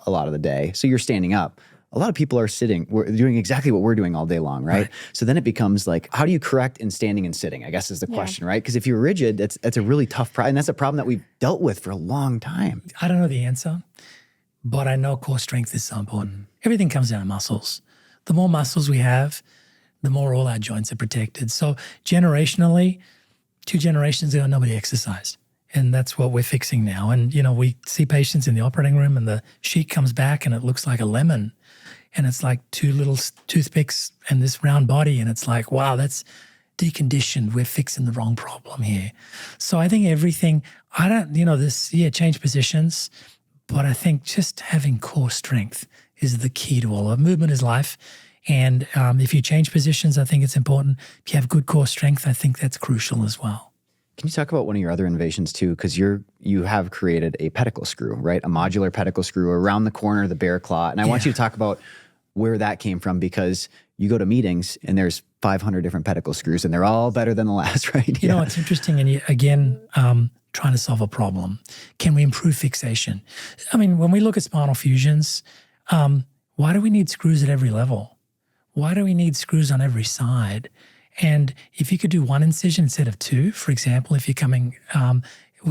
a lot of the day, so you're standing up. A lot of people are sitting. We're doing exactly what we're doing all day long, right? So then it becomes like, how do you correct in standing and sitting, I guess is the question, right? Because if you're rigid, that's a really tough problem. And that's a problem that we've dealt with for a long time. I don't know the answer, but I know core strength is so important. Everything comes down to muscles. The more muscles we have, the more all our joints are protected. So generationally, 2 generations ago, nobody exercised. And that's what we're fixing now. And, we see patients in the operating room and the sheet comes back and it looks like a lemon. And it's like 2 little toothpicks and this round body. And it's like, wow, that's deconditioned. We're fixing the wrong problem here. So I think everything, change positions. But I think just having core strength is the key to all of it. Movement is life. And if you change positions, I think it's important. If you have good core strength, I think that's crucial as well. Can you talk about one of your other innovations too? Because you have created a pedicle screw, right? A modular pedicle screw around the corner of the bear claw. And I want you to talk about where that came from, because you go to meetings and there's 500 different pedicle screws and they're all better than the last, right? You know, it's interesting. And again, trying to solve a problem. Can we improve fixation? I mean, when we look at spinal fusions, why do we need screws at every level? Why do we need screws on every side? And if you could do 1 incision instead of 2, for example, if you're coming,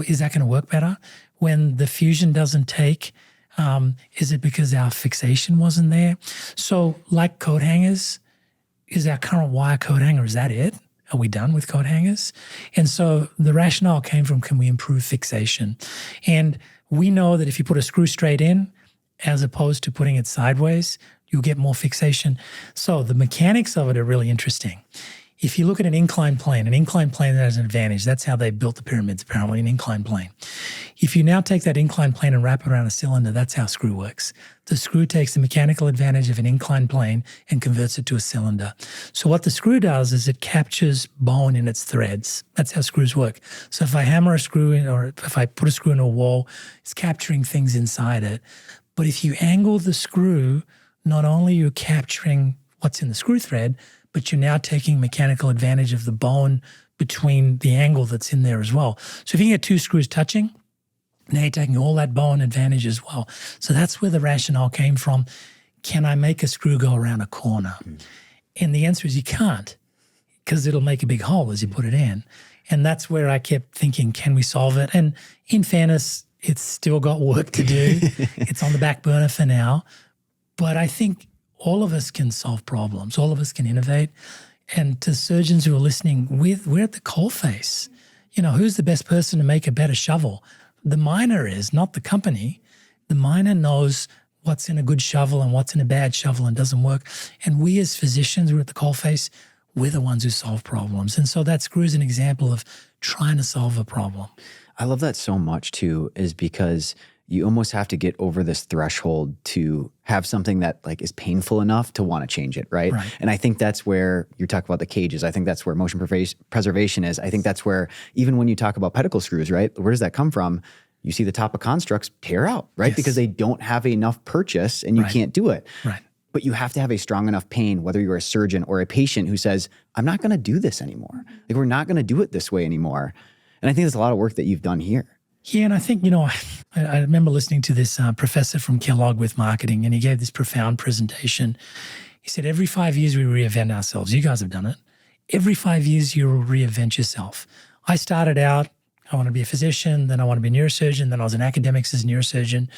is that going to work better? When the fusion doesn't take Is it because our fixation wasn't there? So like coat hangers, is our current wire coat hanger, is that it? Are we done with coat hangers? And so the rationale came from, can we improve fixation? And we know that if you put a screw straight in, as opposed to putting it sideways, you'll get more fixation. So the mechanics of it are really interesting. If you look at an inclined plane has an advantage. That's how they built the pyramids, apparently, an inclined plane. If you now take that inclined plane and wrap it around a cylinder, that's how a screw works. The screw takes the mechanical advantage of an inclined plane and converts it to a cylinder. So what the screw does is it captures bone in its threads. That's how screws work. So if I hammer a screw in, or if I put a screw in a wall, it's capturing things inside it. But if you angle the screw, not only are you capturing what's in the screw thread, but you're now taking mechanical advantage of the bone between the angle that's in there as well. So if you can get two screws touching, now you're taking all that bone advantage as well. So that's where the rationale came from. Can I make a screw go around a corner? And the answer is you can't, because it'll make a big hole as you put it in. And that's where I kept thinking, can we solve it? And in fairness, it's still got work to do. It's on the back burner for now. But I think all of us can solve problems. All of us can innovate. And to surgeons who are listening, we're at the coalface. You know, who's the best person to make a better shovel? The miner is, not the company. The miner knows what's in a good shovel and what's in a bad shovel and doesn't work. And we as physicians, we're at the coalface. We're the ones who solve problems. And so that screw is an example of trying to solve a problem. I love that so much too, is because you almost have to get over this threshold to have something that like is painful enough to want to change it, right? And I think that's where you talk about the cages. I think that's where motion preservation is. I think that's where, even when you talk about pedicle screws, right? Where does that come from? You see the top of constructs tear out, right? Yes. Because they don't have enough purchase and you can't do it. But you have to have a strong enough pain, whether you're a surgeon or a patient who says, I'm not going to do this anymore. Like, we're not going to do it this way anymore. And I think there's a lot of work that you've done here. Yeah, and I think, I remember listening to this professor from Kellogg with marketing, and he gave this profound presentation. He said, every 5 years we reinvent ourselves. You guys have done it. Every 5 years you will reinvent yourself. I started out, I want to be a physician, then I want to be a neurosurgeon, then I was an academic as a neurosurgeon,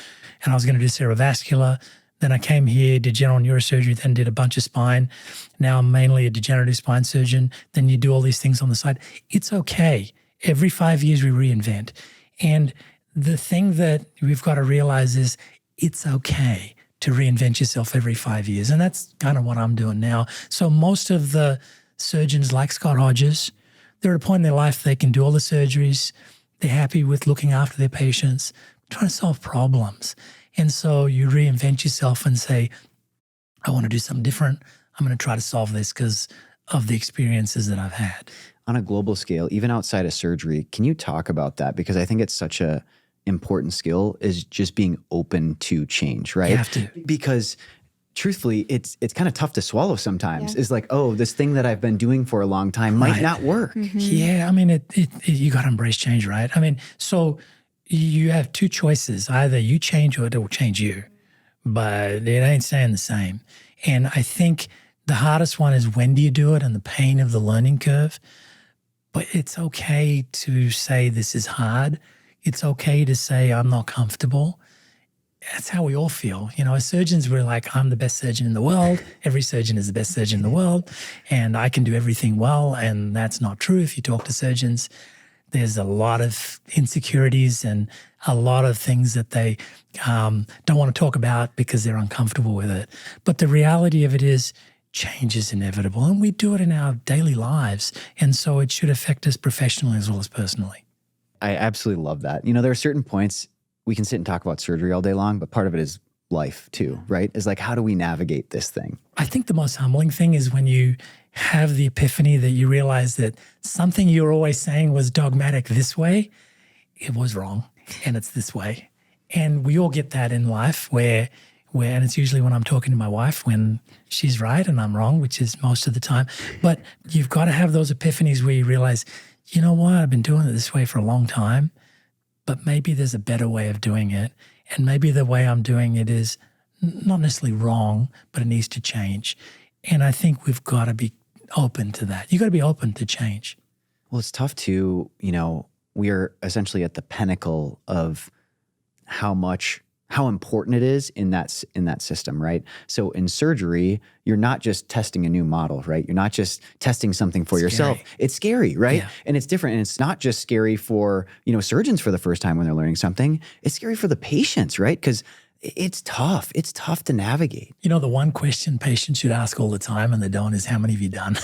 and I was going to do cerebrovascular. Then I came here, did general neurosurgery, then did a bunch of spine. Now I'm mainly a degenerative spine surgeon. Then you do all these things on the side. It's okay. Every 5 years we reinvent. And the thing that we've got to realize is it's okay to reinvent yourself every 5 years. And that's kind of what I'm doing now. So most of the surgeons like Scott Hodges, they're at a point in their life they can do all the surgeries. They're happy with looking after their patients, trying to solve problems. And so you reinvent yourself and say, I want to do something different. I'm going to try to solve this because of the experiences that I've had. On a global scale, even outside of surgery, can you talk about that? Because I think it's such a important skill, is just being open to change, right? You have to. Because truthfully, it's kind of tough to swallow sometimes. Yeah. It's like, oh, this thing that I've been doing for a long time might not work. Yeah, I mean, you got to embrace change, right? I mean, so you have two choices. Either you change or it will change you, but it ain't staying the same. And I think the hardest one is, when do you do it, and the pain of the learning curve. But it's okay to say this is hard. It's okay to say I'm not comfortable. That's how we all feel. As surgeons, we're like, I'm the best surgeon in the world. Every surgeon is the best surgeon in the world. And I can do everything well. And that's not true. If you talk to surgeons, there's a lot of insecurities and a lot of things that they don't want to talk about because they're uncomfortable with it. But the reality of it is, change is inevitable, and we do it in our daily lives. And so it should affect us professionally as well as personally. I absolutely love that. There are certain points we can sit and talk about surgery all day long, but part of it is life too, right? Is like, how do we navigate this thing? I think the most humbling thing is when you have the epiphany that you realize that something you were always saying was dogmatic this way, it was wrong, and it's this way. And we all get that in life where and it's usually when I'm talking to my wife when she's right and I'm wrong, which is most of the time. But you've got to have those epiphanies where you realize, you know what, I've been doing it this way for a long time, but maybe there's a better way of doing it. And maybe the way I'm doing it is not necessarily wrong, but it needs to change. And I think we've got to be open to that. You've got to be open to change. Well, it's tough to, we are essentially at the pinnacle of how much how important it is in that system, right? So in surgery, you're not just testing a new model, right? You're not just testing something for yourself. It's scary, right? Yeah. And it's different. And it's not just scary for, surgeons for the first time when they're learning something. It's scary for the patients, right? Because it's tough. It's tough to navigate. The one question patients should ask all the time and they don't is, how many have you done?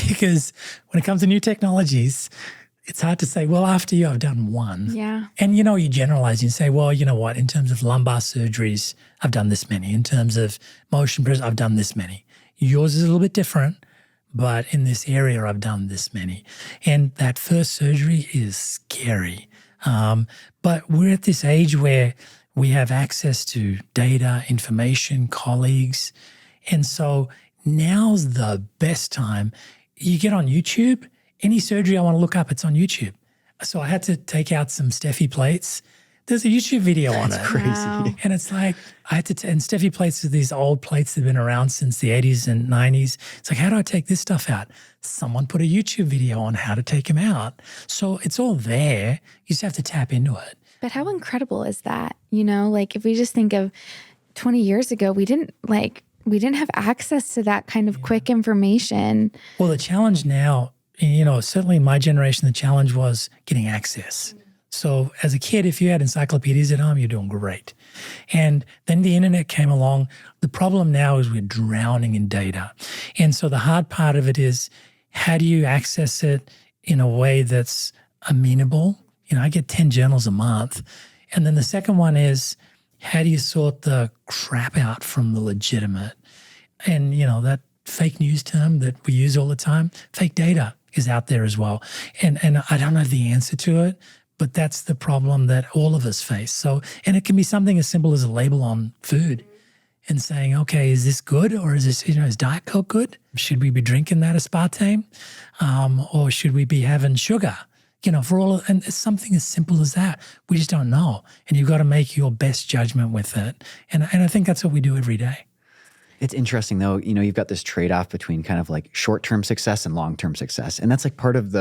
Because when it comes to new technologies, it's hard to say, well, after you, I've done one. Yeah. And, you generalize. You say, well, you know what? In terms of lumbar surgeries, I've done this many. In terms of motion pressure, I've done this many. Yours is a little bit different, but in this area, I've done this many. And that first surgery is scary. But we're at this age where we have access to data, information, colleagues. And so now's the best time. You get on YouTube, any surgery I want to look up, it's on YouTube. So I had to take out some Steffi plates. There's a YouTube video on it. That's crazy. Wow. And it's like, I had to, and Steffi plates are these old plates that have been around since the 80s and 90s. It's like, how do I take this stuff out? Someone put a YouTube video on how to take them out. So it's all there. You just have to tap into it. But how incredible is that? If we just think of 20 years ago, we didn't have access to that kind of quick information. Well, the challenge now, certainly in my generation, the challenge was getting access. So as a kid, if you had encyclopedias at home, you're doing great. And then the internet came along. The problem now is we're drowning in data. And so the hard part of it is, how do you access it in a way that's amenable? I get 10 journals a month. And then the second one is, how do you sort the crap out from the legitimate? And, that fake news term that we use all the time, fake data is out there as well. And I don't have the answer to it, but that's the problem that all of us face. So, and it can be something as simple as a label on food and saying, okay, is this good? Or is this, is Diet Coke good? Should we be drinking that aspartame? Or should we be having sugar? And it's something as simple as that. We just don't know. And you've got to make your best judgment with it. And I think that's what we do every day. It's interesting though, you've got this trade-off between kind of like short-term success and long-term success. And that's like part of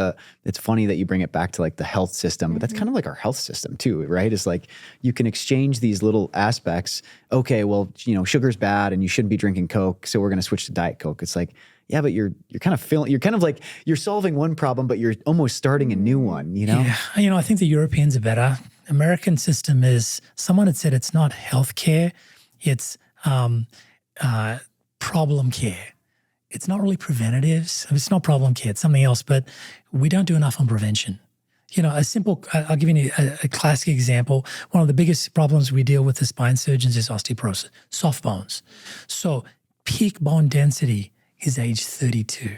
it's funny that you bring it back to like the health system, but that's kind of like our health system too, right? It's like you can exchange these little aspects. Okay, well, sugar's bad and you shouldn't be drinking Coke, so we're going to switch to Diet Coke. It's like, yeah, but you're solving one problem, but you're almost starting a new one, Yeah, I think the Europeans are better. American system is, someone had said it's not healthcare, it's problem care. It's not really preventatives. It's not problem care. It's something else, but we don't do enough on prevention. I'll give you a classic example. One of the biggest problems we deal with as spine surgeons is osteoporosis, soft bones. So peak bone density is age 32.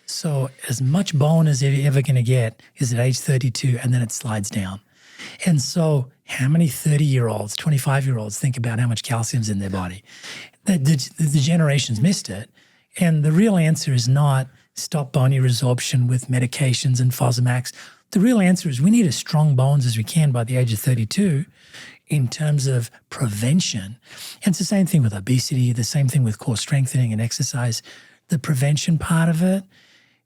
So as much bone as you're ever going to get is at age 32, and then it slides down. And so how many 30-year-olds, 25-year-olds think about how much calcium's in their body? The generations missed it. And the real answer is not stop bony resorption with medications and Fosamax. The real answer is we need as strong bones as we can by the age of 32 in terms of prevention. And it's the same thing with obesity, the same thing with core strengthening and exercise. The prevention part of it,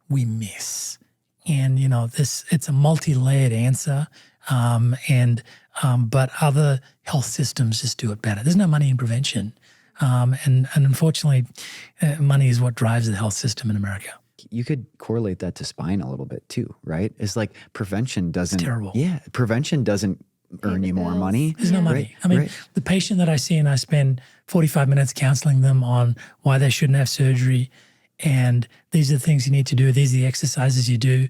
we miss. And, it's a multi-layered answer. But other health systems just do it better. There's no money in prevention. And unfortunately, money is what drives the health system in America. You could correlate that to spine a little bit too, right? It's like prevention doesn't. It's terrible. Yeah, prevention doesn't earn you more money. There's no money. The patient that I see, and I spend 45 minutes counseling them on why they shouldn't have surgery, and these are the things you need to do, these are the exercises you do,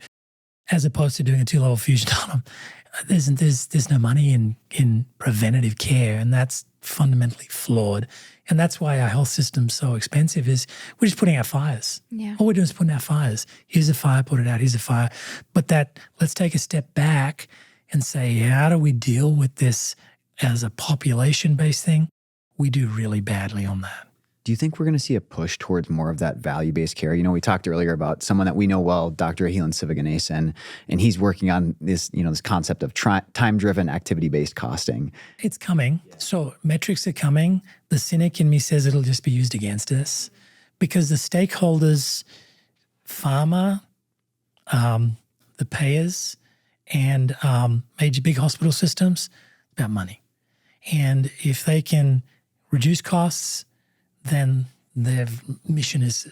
as opposed to doing a 2-level fusion on them. There's no money in preventative care, and that's fundamentally flawed. And that's why our health system's so expensive, is we're just putting out fires. Yeah. All we're doing is putting out fires. Here's a fire, put it out, here's a fire. But let's take a step back and say, how do we deal with this as a population-based thing? We do really badly on that. Do you think we're going to see a push towards more of that value-based care? We talked earlier about someone that we know well, Dr. Ahilan Sivaganathan, and he's working on this, this concept of time-driven activity-based costing. It's coming. Yeah. So metrics are coming. The cynic in me says it'll just be used against us because the stakeholders, pharma, the payers, and major big hospital systems, about money. And if they can reduce costs, then their mission is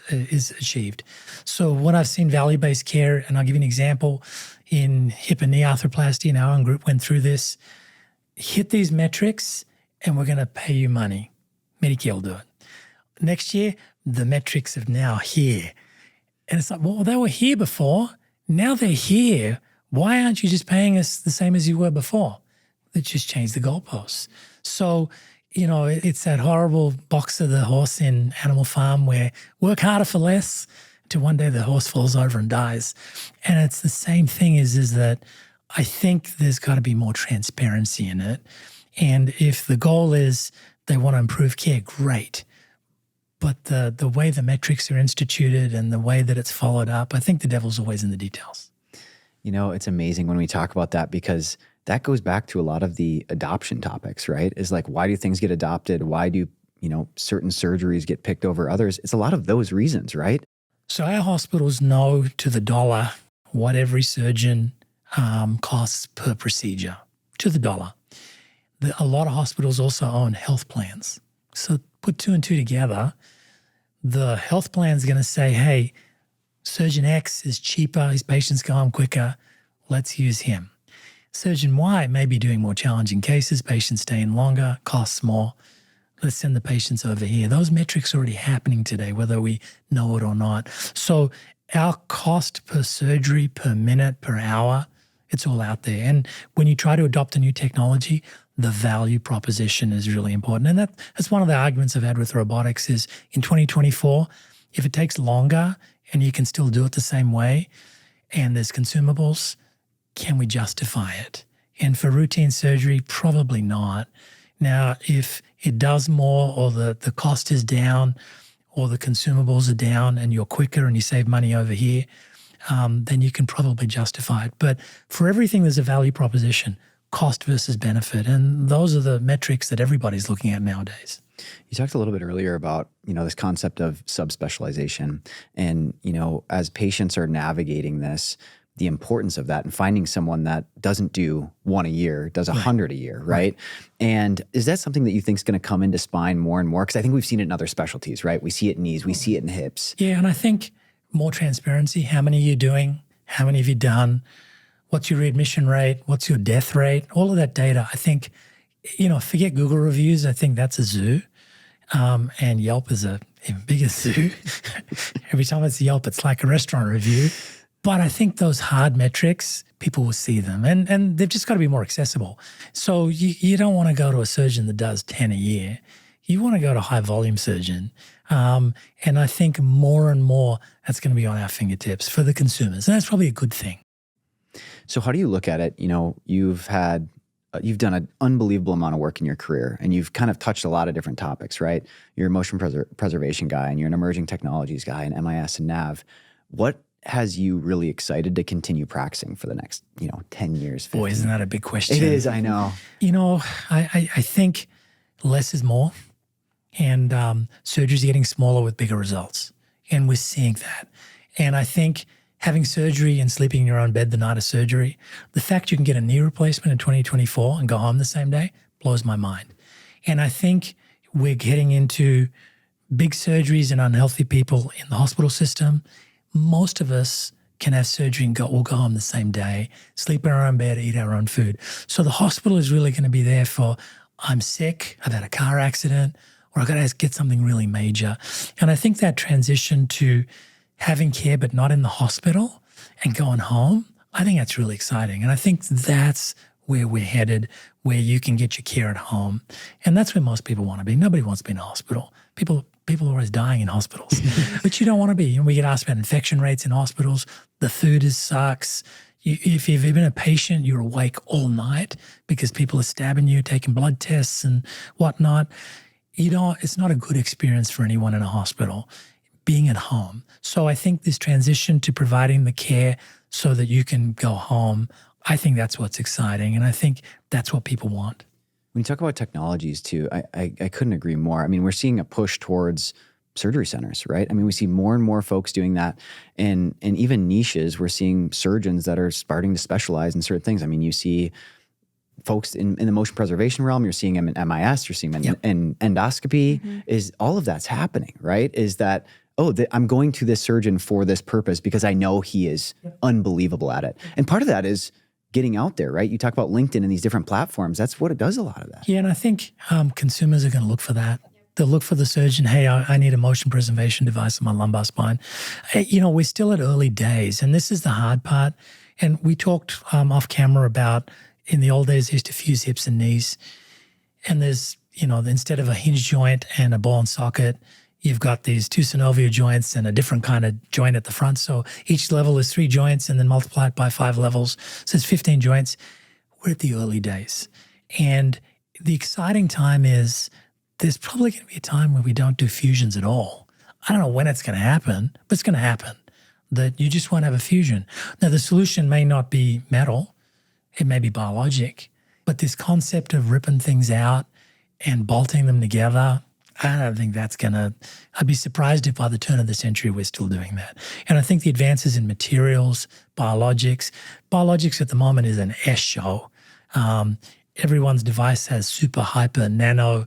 achieved. So what I've seen value-based care, and I'll give you an example, in hip and knee arthroplasty, and our own group went through this, hit these metrics and we're going to pay you money. Medicare will do it. Next year, the metrics are now here. And it's like, well, they were here before. Now they're here. Why aren't you just paying us the same as you were before? They just changed the goalposts. So, it's that horrible box of the horse in Animal Farm where work harder for less till one day the horse falls over and dies. And it's the same thing is that I think there's got to be more transparency in it. And if the goal is they want to improve care, great. But the way the metrics are instituted and the way that it's followed up, I think the devil's always in the details. It's amazing when we talk about that because that goes back to a lot of the adoption topics, right? Is like, why do things get adopted? Why do, certain surgeries get picked over others? It's a lot of those reasons, right? So our hospitals know to the dollar what every surgeon costs per procedure, to the dollar. A lot of hospitals also own health plans. So put two and two together, the health plan is going to say, hey, Surgeon X is cheaper, his patients go home quicker, let's use him. Surgeon Y may be doing more challenging cases, patients stay in longer, costs more, let's send the patients over here. Those metrics are already happening today, whether we know it or not. So our cost per surgery, per minute, per hour, it's all out there. And when you try to adopt a new technology, the value proposition is really important. And that's one of the arguments I've had with robotics is in 2024, if it takes longer and you can still do it the same way and there's consumables, can we justify it? And for routine surgery, probably not. Now, if it does more or the cost is down or the consumables are down and you're quicker and you save money over here, then you can probably justify it. But for everything, there's a value proposition, cost versus benefit. And those are the metrics that everybody's looking at nowadays. You talked a little bit earlier about, this concept of subspecialization and, as patients are navigating this, the importance of that and finding someone that doesn't do one a year, does 100 a year, right? And is that something that you think is going to come into spine more and more? Because I think we've seen it in other specialties, right? We see it in knees, we see it in hips. Yeah, and I think more transparency. How many are you doing? How many have you done? What's your readmission rate? What's your death rate? All of that data, I think, forget Google reviews. I think that's a zoo. And Yelp is a even bigger zoo. Every time it's Yelp, it's like a restaurant review. But I think those hard metrics, people will see them. And they've just got to be more accessible. So you don't want to go to a surgeon that does 10 a year. You want to go to a high-volume surgeon. And I think more and more that's going to be on our fingertips for the consumers. And that's probably a good thing. So how do you look at it? You've done an unbelievable amount of work in your career and you've kind of touched a lot of different topics, right? You're a motion preservation guy and you're an emerging technologies guy and MIS and NAV. What has you really excited to continue practicing for the next, 10 years? 15? Boy, isn't that a big question? It is, I know. I think less is more. And surgery's getting smaller with bigger results. And we're seeing that. And I think having surgery and sleeping in your own bed the night of surgery, the fact you can get a knee replacement in 2024 and go home the same day blows my mind. And I think we're getting into big surgeries in unhealthy people in the hospital system. Most of us can have surgery and we'll go home the same day, sleep in our own bed, eat our own food. So the hospital is really going to be there for, I'm sick, I've had a car accident, or I've got to get something really major. And I think that transition to having care but not in the hospital and going home, I think that's really exciting. And I think that's where we're headed, where you can get your care at home. And that's where most people want to be. Nobody wants to be in a hospital. People are always dying in hospitals, but you don't want to be. We get asked about infection rates in hospitals. The food sucks. If you've been a patient, you're awake all night because people are stabbing you, taking blood tests and whatnot. It's not a good experience for anyone in a hospital being at home. So I think this transition to providing the care so that you can go home, I think that's what's exciting. And I think that's what people want. When you talk about technologies too, I couldn't agree more. I mean, we're seeing a push towards surgery centers, right? I mean, we see more and more folks doing that. And even niches, we're seeing surgeons that are starting to specialize in certain things. I mean, you see folks in the motion preservation realm, you're seeing them in MIS, you're seeing them in endoscopy, is all of that's happening, right? Is that, I'm going to this surgeon for this purpose because I know he is unbelievable at it. And part of that is getting out there, right? You talk about LinkedIn and these different platforms. That's what it does, a lot of that. Yeah, and I think consumers are going to look for that. They'll look for the surgeon, hey, I need a motion preservation device on my lumbar spine. We're still at early days, and this is the hard part. And we talked off camera about, in the old days, they used to fuse hips and knees. And there's, instead of a hinge joint and a ball and socket, you've got these two synovial joints and a different kind of joint at the front. So each level is 3 joints and then multiply it by 5 levels. So it's 15 joints. We're at the early days. And the exciting time is there's probably going to be a time where we don't do fusions at all. I don't know when it's going to happen, but it's going to happen, that you just won't have a fusion. Now, the solution may not be metal. It may be biologic. But this concept of ripping things out and bolting them together, I don't think that's going to – I'd be surprised if by the turn of the century we're still doing that. And I think the advances in materials, biologics at the moment is an S show. Everyone's device has super, hyper, nano,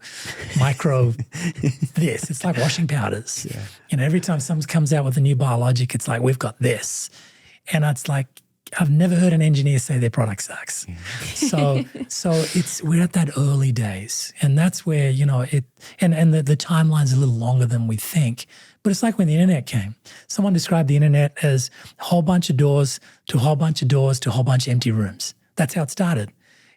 micro this. It's like washing powders. Yeah. Every time someone comes out with a new biologic, it's like, we've got this. And it's like, I've never heard an engineer say their product sucks. So we're at that early days. And that's where, the timeline's a little longer than we think. But it's like when the internet came. Someone described the internet as a whole bunch of doors to a whole bunch of doors to a whole bunch of empty rooms. That's how it started.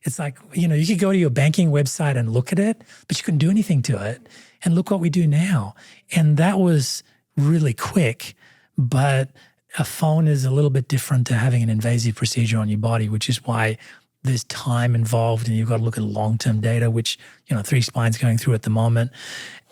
It's like, you could go to your banking website and look at it, but you couldn't do anything to it. And look what we do now. And that was really quick, but a phone is a little bit different to having an invasive procedure on your body, which is why there's time involved and you've got to look at long-term data, which, 3Spine's going through at the moment.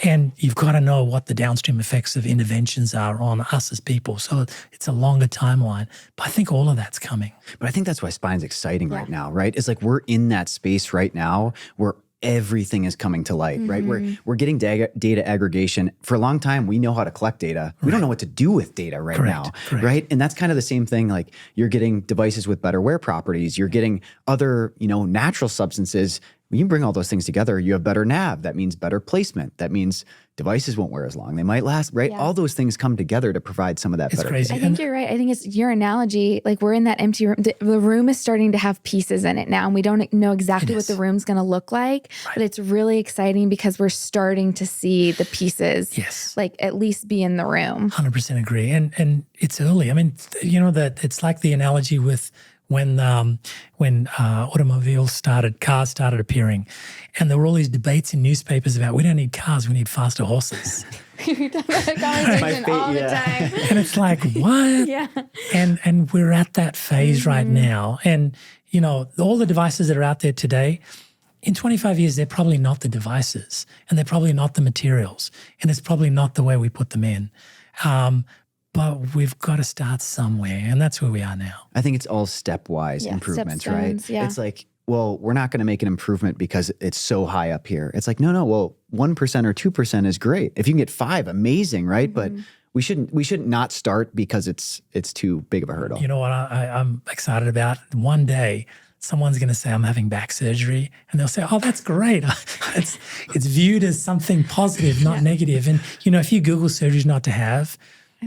And you've got to know what the downstream effects of interventions are on us as people. So it's a longer timeline. But I think all of that's coming. But I think that's why spine's exciting right now, right? It's like we're in that space right now where everything is coming to light, right? We're getting data aggregation. For a long time, we know how to collect data. We don't know what to do with data right now, right? And that's kind of the same thing. Like you're getting devices with better wear properties. You're getting other, natural substances. When you bring all those things together, you have better nav. That means better placement. That means devices won't wear as long. They might last, right? Yeah. All those things come together to provide some of that better. Crazy. I think you're right. I think it's your analogy. Like we're in that empty room. The room is starting to have pieces in it now, and we don't know exactly what the room's going to look like. Right. But it's really exciting because we're starting to see the pieces, like at least be in the room. 100% agree. And it's early. I mean, that it's like the analogy with when automobiles cars started appearing, and there were all these debates in newspapers about we don't need cars, we need faster horses. We talk about that conversation all the time. And it's like, what? Yeah. And we're at that phase right now. And, all the devices that are out there today, in 25 years, they're probably not the devices, and they're probably not the materials, and it's probably not the way we put them in. But we've got to start somewhere, and that's where we are now. I think it's all stepwise improvements, right? Yeah. It's like, well, we're not going to make an improvement because it's so high up here. It's like, no, well, 1% or 2% is great. If you can get 5, amazing, right? But we shouldn't not start because it's too big of a hurdle. You know what I'm excited about? One day, someone's going to say, I'm having back surgery. And they'll say, oh, that's great. It's viewed as something positive, not negative. And, if you Google surgeries not to have,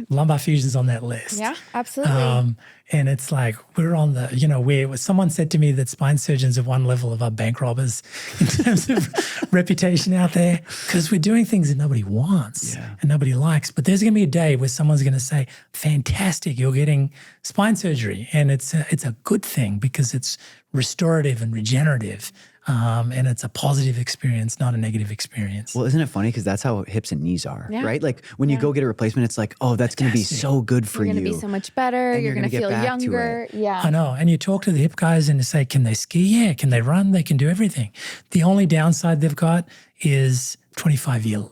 lumbar fusion's on that list. Yeah, absolutely. And it's like we're on the, someone said to me that spine surgeons are one level above bank robbers in terms of reputation out there because we're doing things that nobody wants and nobody likes. But there's going to be a day where someone's going to say, fantastic, you're getting spine surgery. And it's a good thing because it's restorative and regenerative. And it's a positive experience, not a negative experience. Well, isn't it funny? Because that's how hips and knees are, right? Like when you go get a replacement, it's like, oh, that's going to be so good for you. You're going to be so much better. You're going to feel younger. Yeah. I know. And you talk to the hip guys and they say, can they ski? Yeah. Can they run? They can do everything. The only downside they've got is 25-year,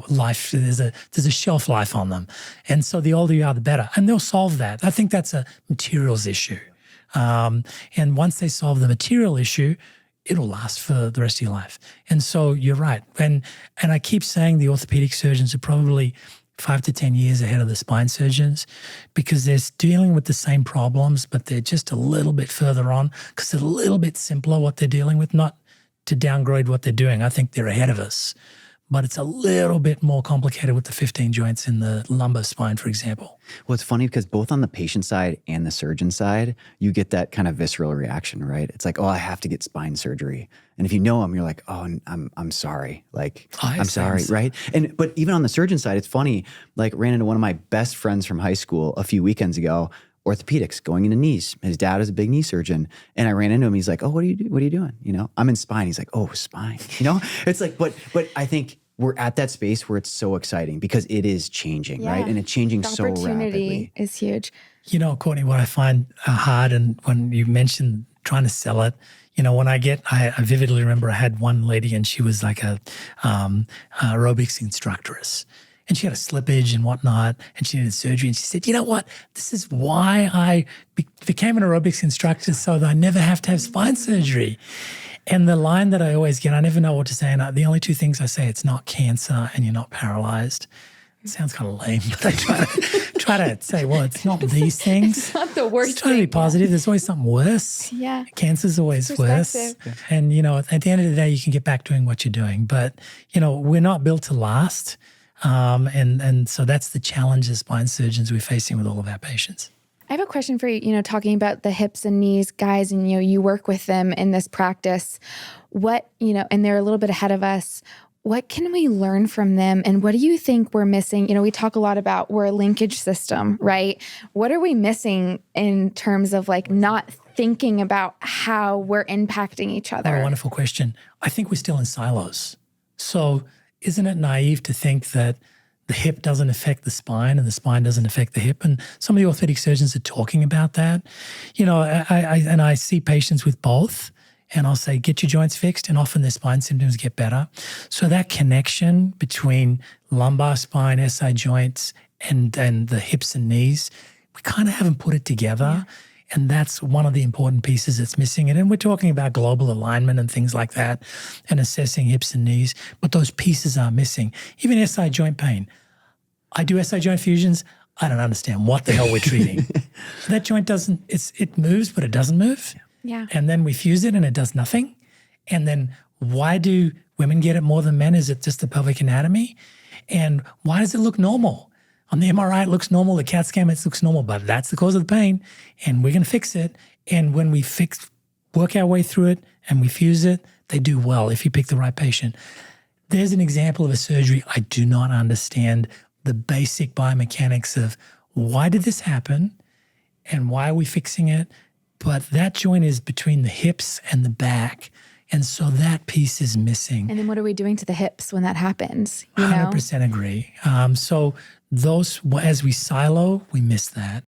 life. There's a shelf life on them. And so the older you are, the better. And they'll solve that. I think that's a materials issue. And once they solve the material issue, it'll last for the rest of your life. And so you're right. And I keep saying the orthopedic surgeons are probably 5 to 10 years ahead of the spine surgeons because they're dealing with the same problems, but they're just a little bit further on because it's a little bit simpler what they're dealing with, not to downgrade what they're doing. I think they're ahead of us, but it's a little bit more complicated with the 15 joints in the lumbar spine, for example. Well, it's funny because both on the patient side and the surgeon side, you get that kind of visceral reaction, right? It's like, oh, I have to get spine surgery. And if you know them, you're like, oh, I'm sorry. Like, I'm sorry, right? But even on the surgeon side, it's funny, like ran into one of my best friends from high school a few weekends ago, orthopedics, going into knees. His dad is a big knee surgeon. And I ran into him. He's like, oh, what do you do? What are you doing? You know, I'm in spine. He's like, oh, spine. You know, it's like, but I think we're at that space where it's so exciting because it is changing, right? And it's changing so rapidly. The opportunity is huge. You know, Courtney, what I find hard, and when you mentioned trying to sell it, you know, when I vividly remember I had one lady and she was like a aerobics instructress. And she had a slippage and whatnot, and she needed surgery. And she said, you know what? This is why I became an aerobics instructor so that I never have to have spine surgery. And the line that I always get, I never know what to say. And the only two things I say, it's not cancer and you're not paralyzed. It sounds kind of lame, but I try to say, well, it's not these things. It's not the worst Just try to be positive. There's always something worse. Yeah. Cancer's always worse. Yeah. And, you know, at the end of the day, you can get back doing what you're doing. But, you know, we're not built to last. And so that's the challenge as spine surgeons we're facing with all of our patients. I have a question for you, you know, talking about the hips and knees guys, and, you know, you work with them in this practice. What, you know, and they're a little bit ahead of us. What can we learn from them? And what do you think we're missing? You know, we talk a lot about we're a linkage system, right? What are we missing in terms of like not thinking about how we're impacting each other? Oh, wonderful question. I think we're still in silos. So isn't it naive to think that the hip doesn't affect the spine and the spine doesn't affect the hip? And some of the orthopedic surgeons are talking about that. You know, I see patients with both, and I'll say, get your joints fixed, and often their spine symptoms get better. So that connection between lumbar spine, SI joints, and the hips and knees, we kind of haven't put it together. Yeah. And that's one of the important pieces that's missing. And we're talking about global alignment and things like that and assessing hips and knees, but those pieces are missing. Even SI joint pain. I do SI joint fusions. I don't understand what the hell we're treating. That joint it moves, but it doesn't move. Yeah. And then we fuse it and it does nothing. And then why do women get it more than men? Is it just the pelvic anatomy? And why does it look normal? On the MRI, it looks normal. The CAT scan, it looks normal, but that's the cause of the pain, and we're going to fix it. And when we work our way through it and we fuse it, they do well if you pick the right patient. There's an example of a surgery I do not understand the basic biomechanics of why did this happen and why are we fixing it? But that joint is between the hips and the back. And so that piece is missing. And then what are we doing to the hips when that happens? 100% agree. So those, as we silo, we miss that.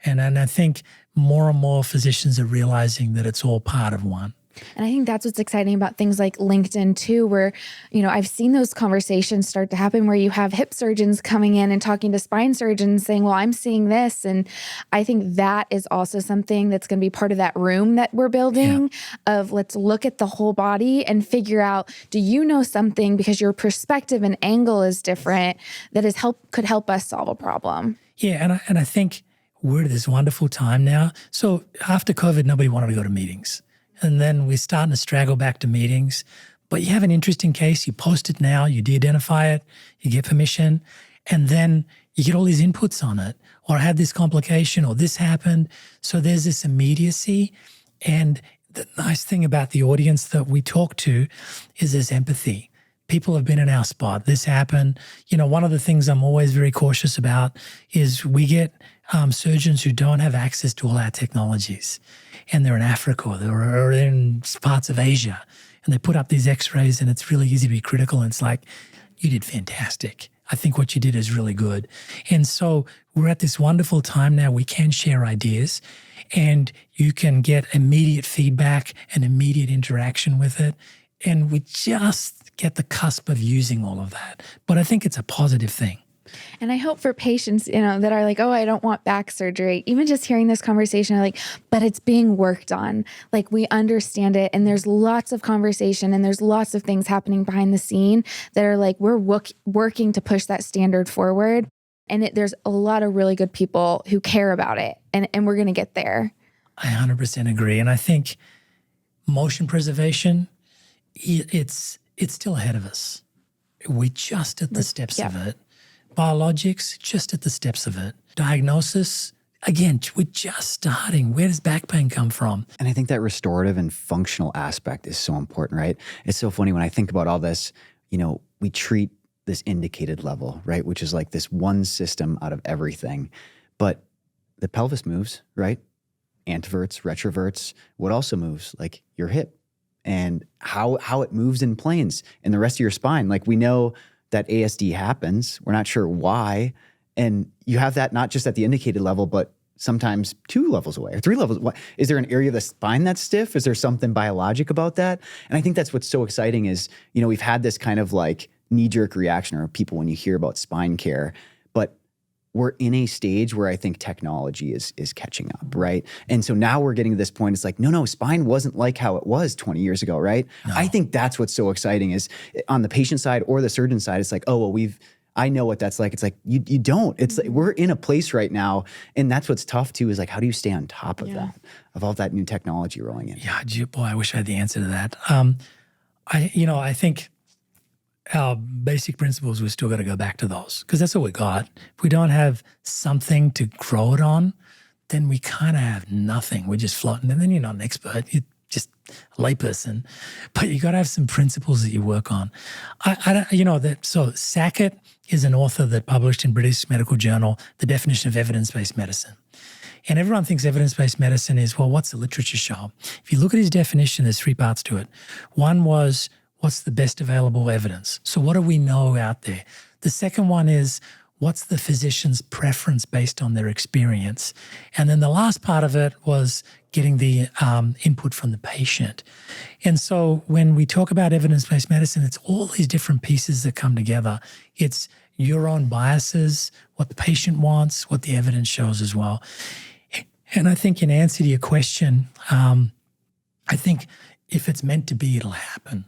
And I think more and more physicians are realizing that it's all part of one. And I think that's what's exciting about things like LinkedIn too, where, you know, I've seen those conversations start to happen where you have hip surgeons coming in and talking to spine surgeons saying, well, I'm seeing this. And I think that is also something that's going to be part of that room that we're building of let's look at the whole body and figure out, do you know something because your perspective and angle is different that could help us solve a problem? Yeah. And I think we're at this wonderful time now. So after COVID, nobody wanted to go to meetings. And then we're starting to straggle back to meetings. But you have an interesting case, you post it now, you de-identify it, you get permission, and then you get all these inputs on it. Or I had this complication, or this happened. So there's this immediacy. And the nice thing about the audience that we talk to is there's empathy. People have been in our spot. This happened. You know, one of the things I'm always very cautious about is we get surgeons who don't have access to all our technologies. And they're in Africa or they're in parts of Asia. And they put up these x-rays and it's really easy to be critical. And it's like, you did fantastic. I think what you did is really good. And so we're at this wonderful time now. We can share ideas and you can get immediate feedback and immediate interaction with it. And we just get the cusp of using all of that. But I think it's a positive thing. And I hope for patients, you know, that are like, oh, I don't want back surgery. Even just hearing this conversation, I'm like, but it's being worked on. Like we understand it. And there's lots of conversation and there's lots of things happening behind the scene that are like, we're working to push that standard forward. And there's a lot of really good people who care about it, and we're going to get there. I 100% agree. And I think motion preservation, it's still ahead of us. We're just at the steps of it. Biologics, just at the steps of it. Diagnosis, again, we're just starting. Where does back pain come from? And I think that restorative and functional aspect is so important, right? It's so funny when I think about all this, we treat this indicated level, right? Which is like this one system out of everything. But the pelvis moves, right? Anteverts, retroverts. What also moves? Like your hip and how it moves in planes and the rest of your spine. Like we know that ASD happens. We're not sure why. And you have that not just at the indicated level, but sometimes 2 levels away or 3 levels. Is there an area of the spine that's stiff? Is there something biologic about that? And I think that's what's so exciting is, we've had this kind of like knee-jerk reaction or people when you hear about spine care, but we're in a stage where I think technology is catching up, right? And so now we're getting to this point. It's like, no, spine wasn't like how it was 20 years ago, right? No. I think that's what's so exciting is on the patient side or the surgeon side, it's like, oh, well, I know what that's like. It's like, you don't. It's like, we're in a place right now. And that's what's tough too, is like, how do you stay on top of that, of all that new technology rolling in? Yeah, boy, I wish I had the answer to that. I think our basic principles, we still got to go back to those because that's what we got. If we don't have something to grow it on, then we kind of have nothing. We're just floating. And then you're not an expert. You're just a layperson. But you got to have some principles that you work on. So Sackett is an author that published in British Medical Journal the definition of evidence-based medicine. And everyone thinks evidence-based medicine is, well, what's the literature show? If you look at his definition, there's 3 parts to it. One was, what's the best available evidence? So what do we know out there? The second one is, what's the physician's preference based on their experience? And then the last part of it was getting the input from the patient. And so when we talk about evidence-based medicine, it's all these different pieces that come together. It's your own biases, what the patient wants, what the evidence shows as well. And I think in answer to your question, I think if it's meant to be, it'll happen.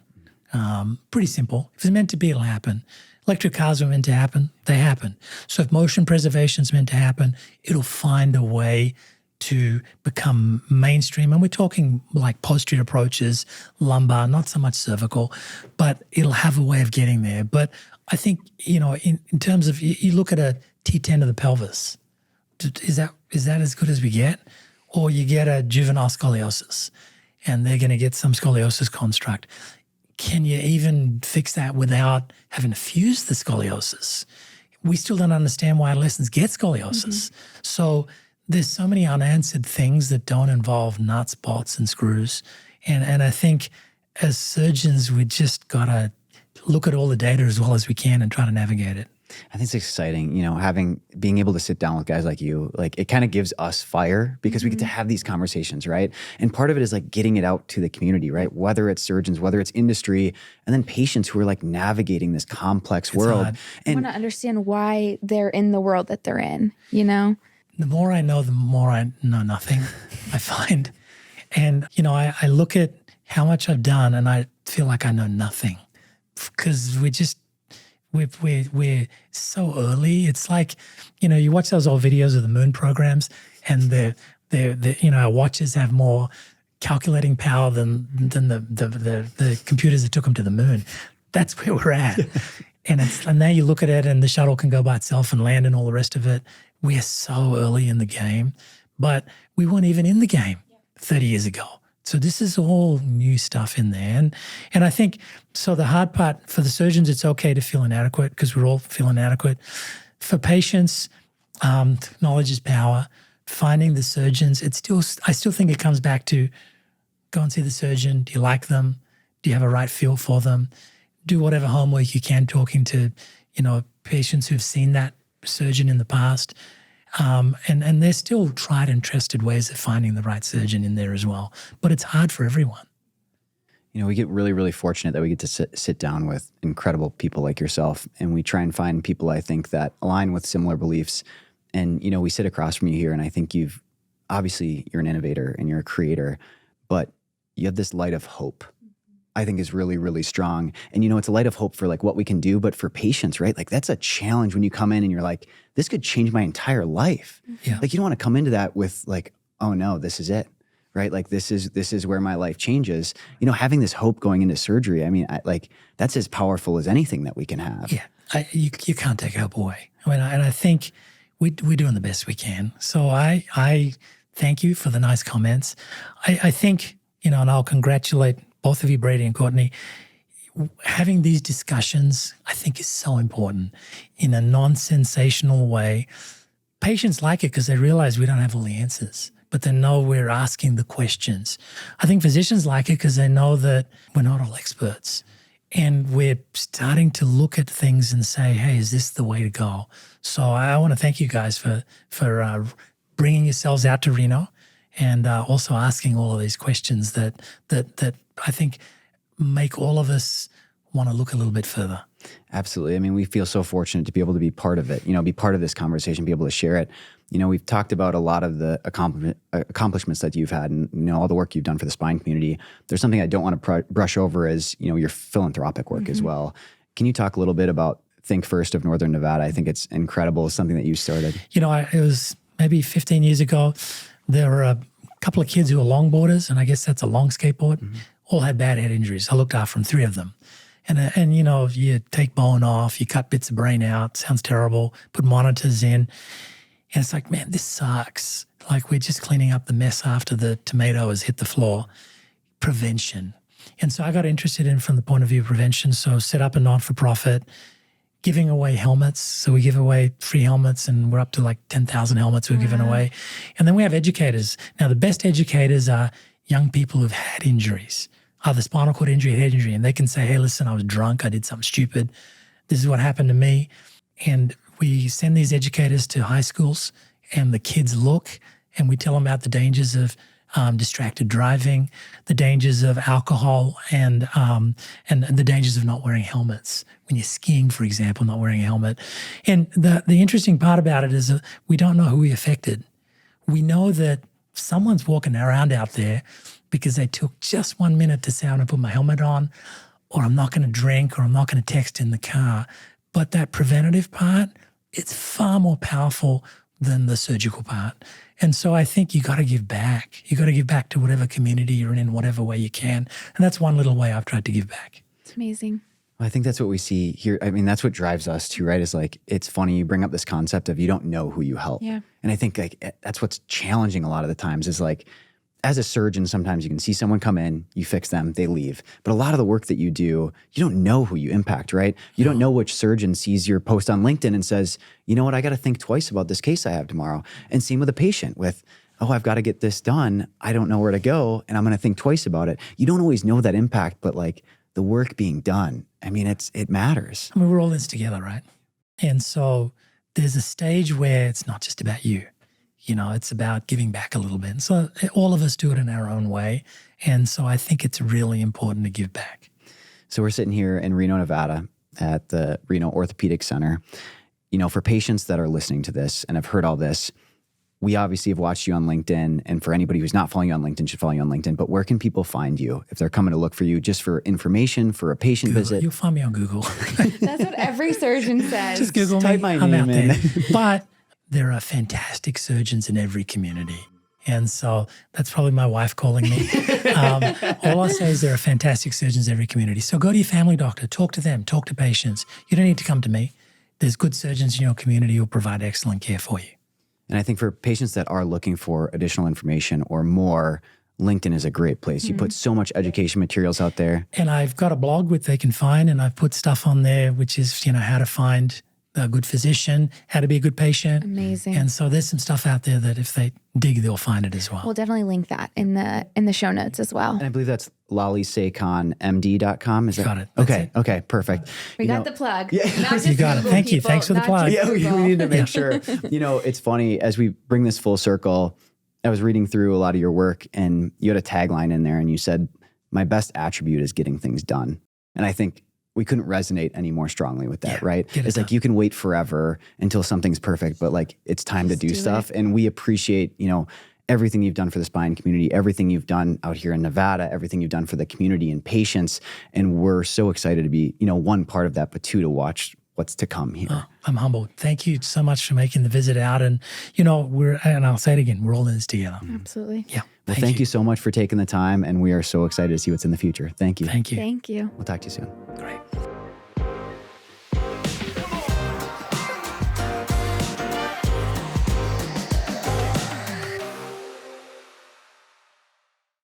Pretty simple. If it's meant to be, it'll happen. Electric cars were meant to happen, they happen. So if motion preservation is meant to happen, it'll find a way to become mainstream. And we're talking like posterior approaches, lumbar, not so much cervical, but it'll have a way of getting there. But I think, in terms of, you look at a T10 of the pelvis, is that as good as we get? Or you get a juvenile scoliosis and they're going to get some scoliosis construct. Can you even fix that without having to fuse the scoliosis? We still don't understand why adolescents get scoliosis. Mm-hmm. So there's so many unanswered things that don't involve nuts, bolts, and screws. And I think as surgeons, we just got to look at all the data as well as we can and try to navigate it. I think it's exciting, being able to sit down with guys like you, like it kind of gives us fire because we get to have these conversations, right? And part of it is like getting it out to the community, right? Whether it's surgeons, whether it's industry, and then patients who are like navigating this complex world. And I want to understand why they're in the world that they're in, The more I know, the more I know nothing, I find. And, I look at how much I've done and I feel like I know nothing because we're so early. It's like, you watch those old videos of the moon programs and our watches have more calculating power than the computers that took them to the moon. That's where we're at. And now you look at it and the shuttle can go by itself and land and all the rest of it. We're so early in the game, but we weren't even in the game 30 years ago. So this is all new stuff in there. And I think, so the hard part for the surgeons, it's okay to feel inadequate because we're all feeling inadequate. For patients, knowledge is power. Finding the surgeons, I still think it comes back to go and see the surgeon. Do you like them? Do you have a right feel for them? Do whatever homework you can talking to, patients who've seen that surgeon in the past. And there's still tried and trusted ways of finding the right surgeon in there as well. But it's hard for everyone. We get really, really fortunate that we get to sit down with incredible people like yourself. And we try and find people, I think, that align with similar beliefs. And, we sit across from you here, and I think you're an innovator and you're a creator, but you have this light of hope. I think is really, really strong. And, it's a light of hope for like what we can do, but for patients, right? Like that's a challenge when you come in and you're like, this could change my entire life. Yeah. Like you don't want to come into that with like, oh no, this is it, right? Like this is where my life changes. Having this hope going into surgery, I mean, that's as powerful as anything that we can have. Yeah, you can't take hope away. And I think we're doing the best we can. So I thank you for the nice comments. I think, and I'll congratulate both of you, Brady and Courtney. Having these discussions, I think, is so important in a non-sensational way. Patients like it because they realize we don't have all the answers, but they know we're asking the questions. I think physicians like it because they know that we're not all experts. And we're starting to look at things and say, hey, is this the way to go? So I want to thank you guys for bringing yourselves out to Reno and also asking all of these questions that I think make all of us want to look a little bit further. Absolutely. I mean, we feel so fortunate to be able to be part of it, be part of this conversation, be able to share it. We've talked about a lot of the accomplishments that you've had and, all the work you've done for the spine community. There's something I don't want to brush over is, your philanthropic work as well. Can you talk a little bit about ThinkFirst of Northern Nevada? I think it's incredible. It's something that you started. It was maybe 15 years ago. There were a couple of kids who were longboarders, and I guess that's a long skateboard, all had bad head injuries. I looked after them, 3 of them. And you take bone off, you cut bits of brain out, sounds terrible, put monitors in. And it's like, man, this sucks. Like we're just cleaning up the mess after the tomato has hit the floor. Prevention. And so I got interested in from the point of view of prevention. So set up a not-for-profit, giving away helmets. So we give away free helmets and we're up to like 10,000 helmets we've given away. And then we have educators. Now the best educators are young people who've had injuries, either spinal cord injury, head injury. And they can say, hey, listen, I was drunk. I did something stupid. This is what happened to me. And we send these educators to high schools and the kids look and we tell them about the dangers of distracted driving, the dangers of alcohol, and the dangers of not wearing helmets. When you're skiing, for example, not wearing a helmet. And the interesting part about it is that we don't know who we affected. We know that someone's walking around out there because they took just 1 minute to say, I'm going to put my helmet on, or I'm not going to drink, or I'm not going to text in the car. But that preventative part, it's far more powerful than the surgical part. And so I think you got to give back. You got to give back to whatever community you're in whatever way you can. And that's one little way I've tried to give back. It's amazing. I think that's what we see here. I mean, that's what drives us too, right? Is like, it's funny, you bring up this concept of you don't know who you help. Yeah. And I think like that's what's challenging a lot of the times is like, as a surgeon, sometimes you can see someone come in, you fix them, they leave. But a lot of the work that you do, you don't know who you impact, right? You don't know which surgeon sees your post on LinkedIn and says, you know what, I got to think twice about this case I have tomorrow. And same with a patient with, oh, I've got to get this done. I don't know where to go. And I'm going to think twice about it. You don't always know that impact, but like the work being done, I mean, it matters. I mean, we're all in this together, right? And so there's a stage where it's not just about you. It's about giving back a little bit. And so all of us do it in our own way. And so I think it's really important to give back. So we're sitting here in Reno, Nevada at the Reno Orthopedic Center. For patients that are listening to this and have heard all this, we obviously have watched you on LinkedIn. And for anybody who's not following you on LinkedIn, should follow you on LinkedIn. But where can people find you if they're coming to look for you just for information, for a patient Google. visit? You'll find me on Google. That's what every surgeon says. Just Google Type me. my I'm name out in. there. But there are fantastic surgeons in every community. And so that's probably my wife calling me. All I'll say is there are fantastic surgeons in every community. So go to your family doctor, talk to them, talk to patients. You don't need to come to me. There's good surgeons in your community who will provide excellent care for you. And I think for patients that are looking for additional information or more, LinkedIn is a great place. You put so much education materials out there. And I've got a blog which they can find, and I've put stuff on there, which is, how to find a good physician, how to be a good patient. Amazing. And so there's some stuff out there that if they dig, they'll find it as well. We'll definitely link that in the show notes as well. And I believe that's Lali Sekhon, MD.com. Is that? Got it. That's Okay. it. Okay. Perfect. We got the plug. Yeah. Not just You got it. Google, Thank you. people, Thanks for the not plug. just Yeah, we Google. need to make sure. It's funny, as we bring this full circle, I was reading through a lot of your work and you had a tagline in there and you said, my best attribute is getting things done. And I think we couldn't resonate any more strongly with that, right? It's like you can wait forever until something's perfect, but like it's time to do stuff. And we appreciate, everything you've done for the spine community, everything you've done out here in Nevada, everything you've done for the community and patients. And we're so excited to be, one part of that, but two, to watch what's to come here. Oh, I'm humbled. Thank you so much for making the visit out. And, and I'll say it again, we're all in this together. Absolutely. Yeah. Well, thank you so much for taking the time. And we are so excited to see what's in the future. Thank you. Thank you. Thank you. We'll talk to you soon. Great.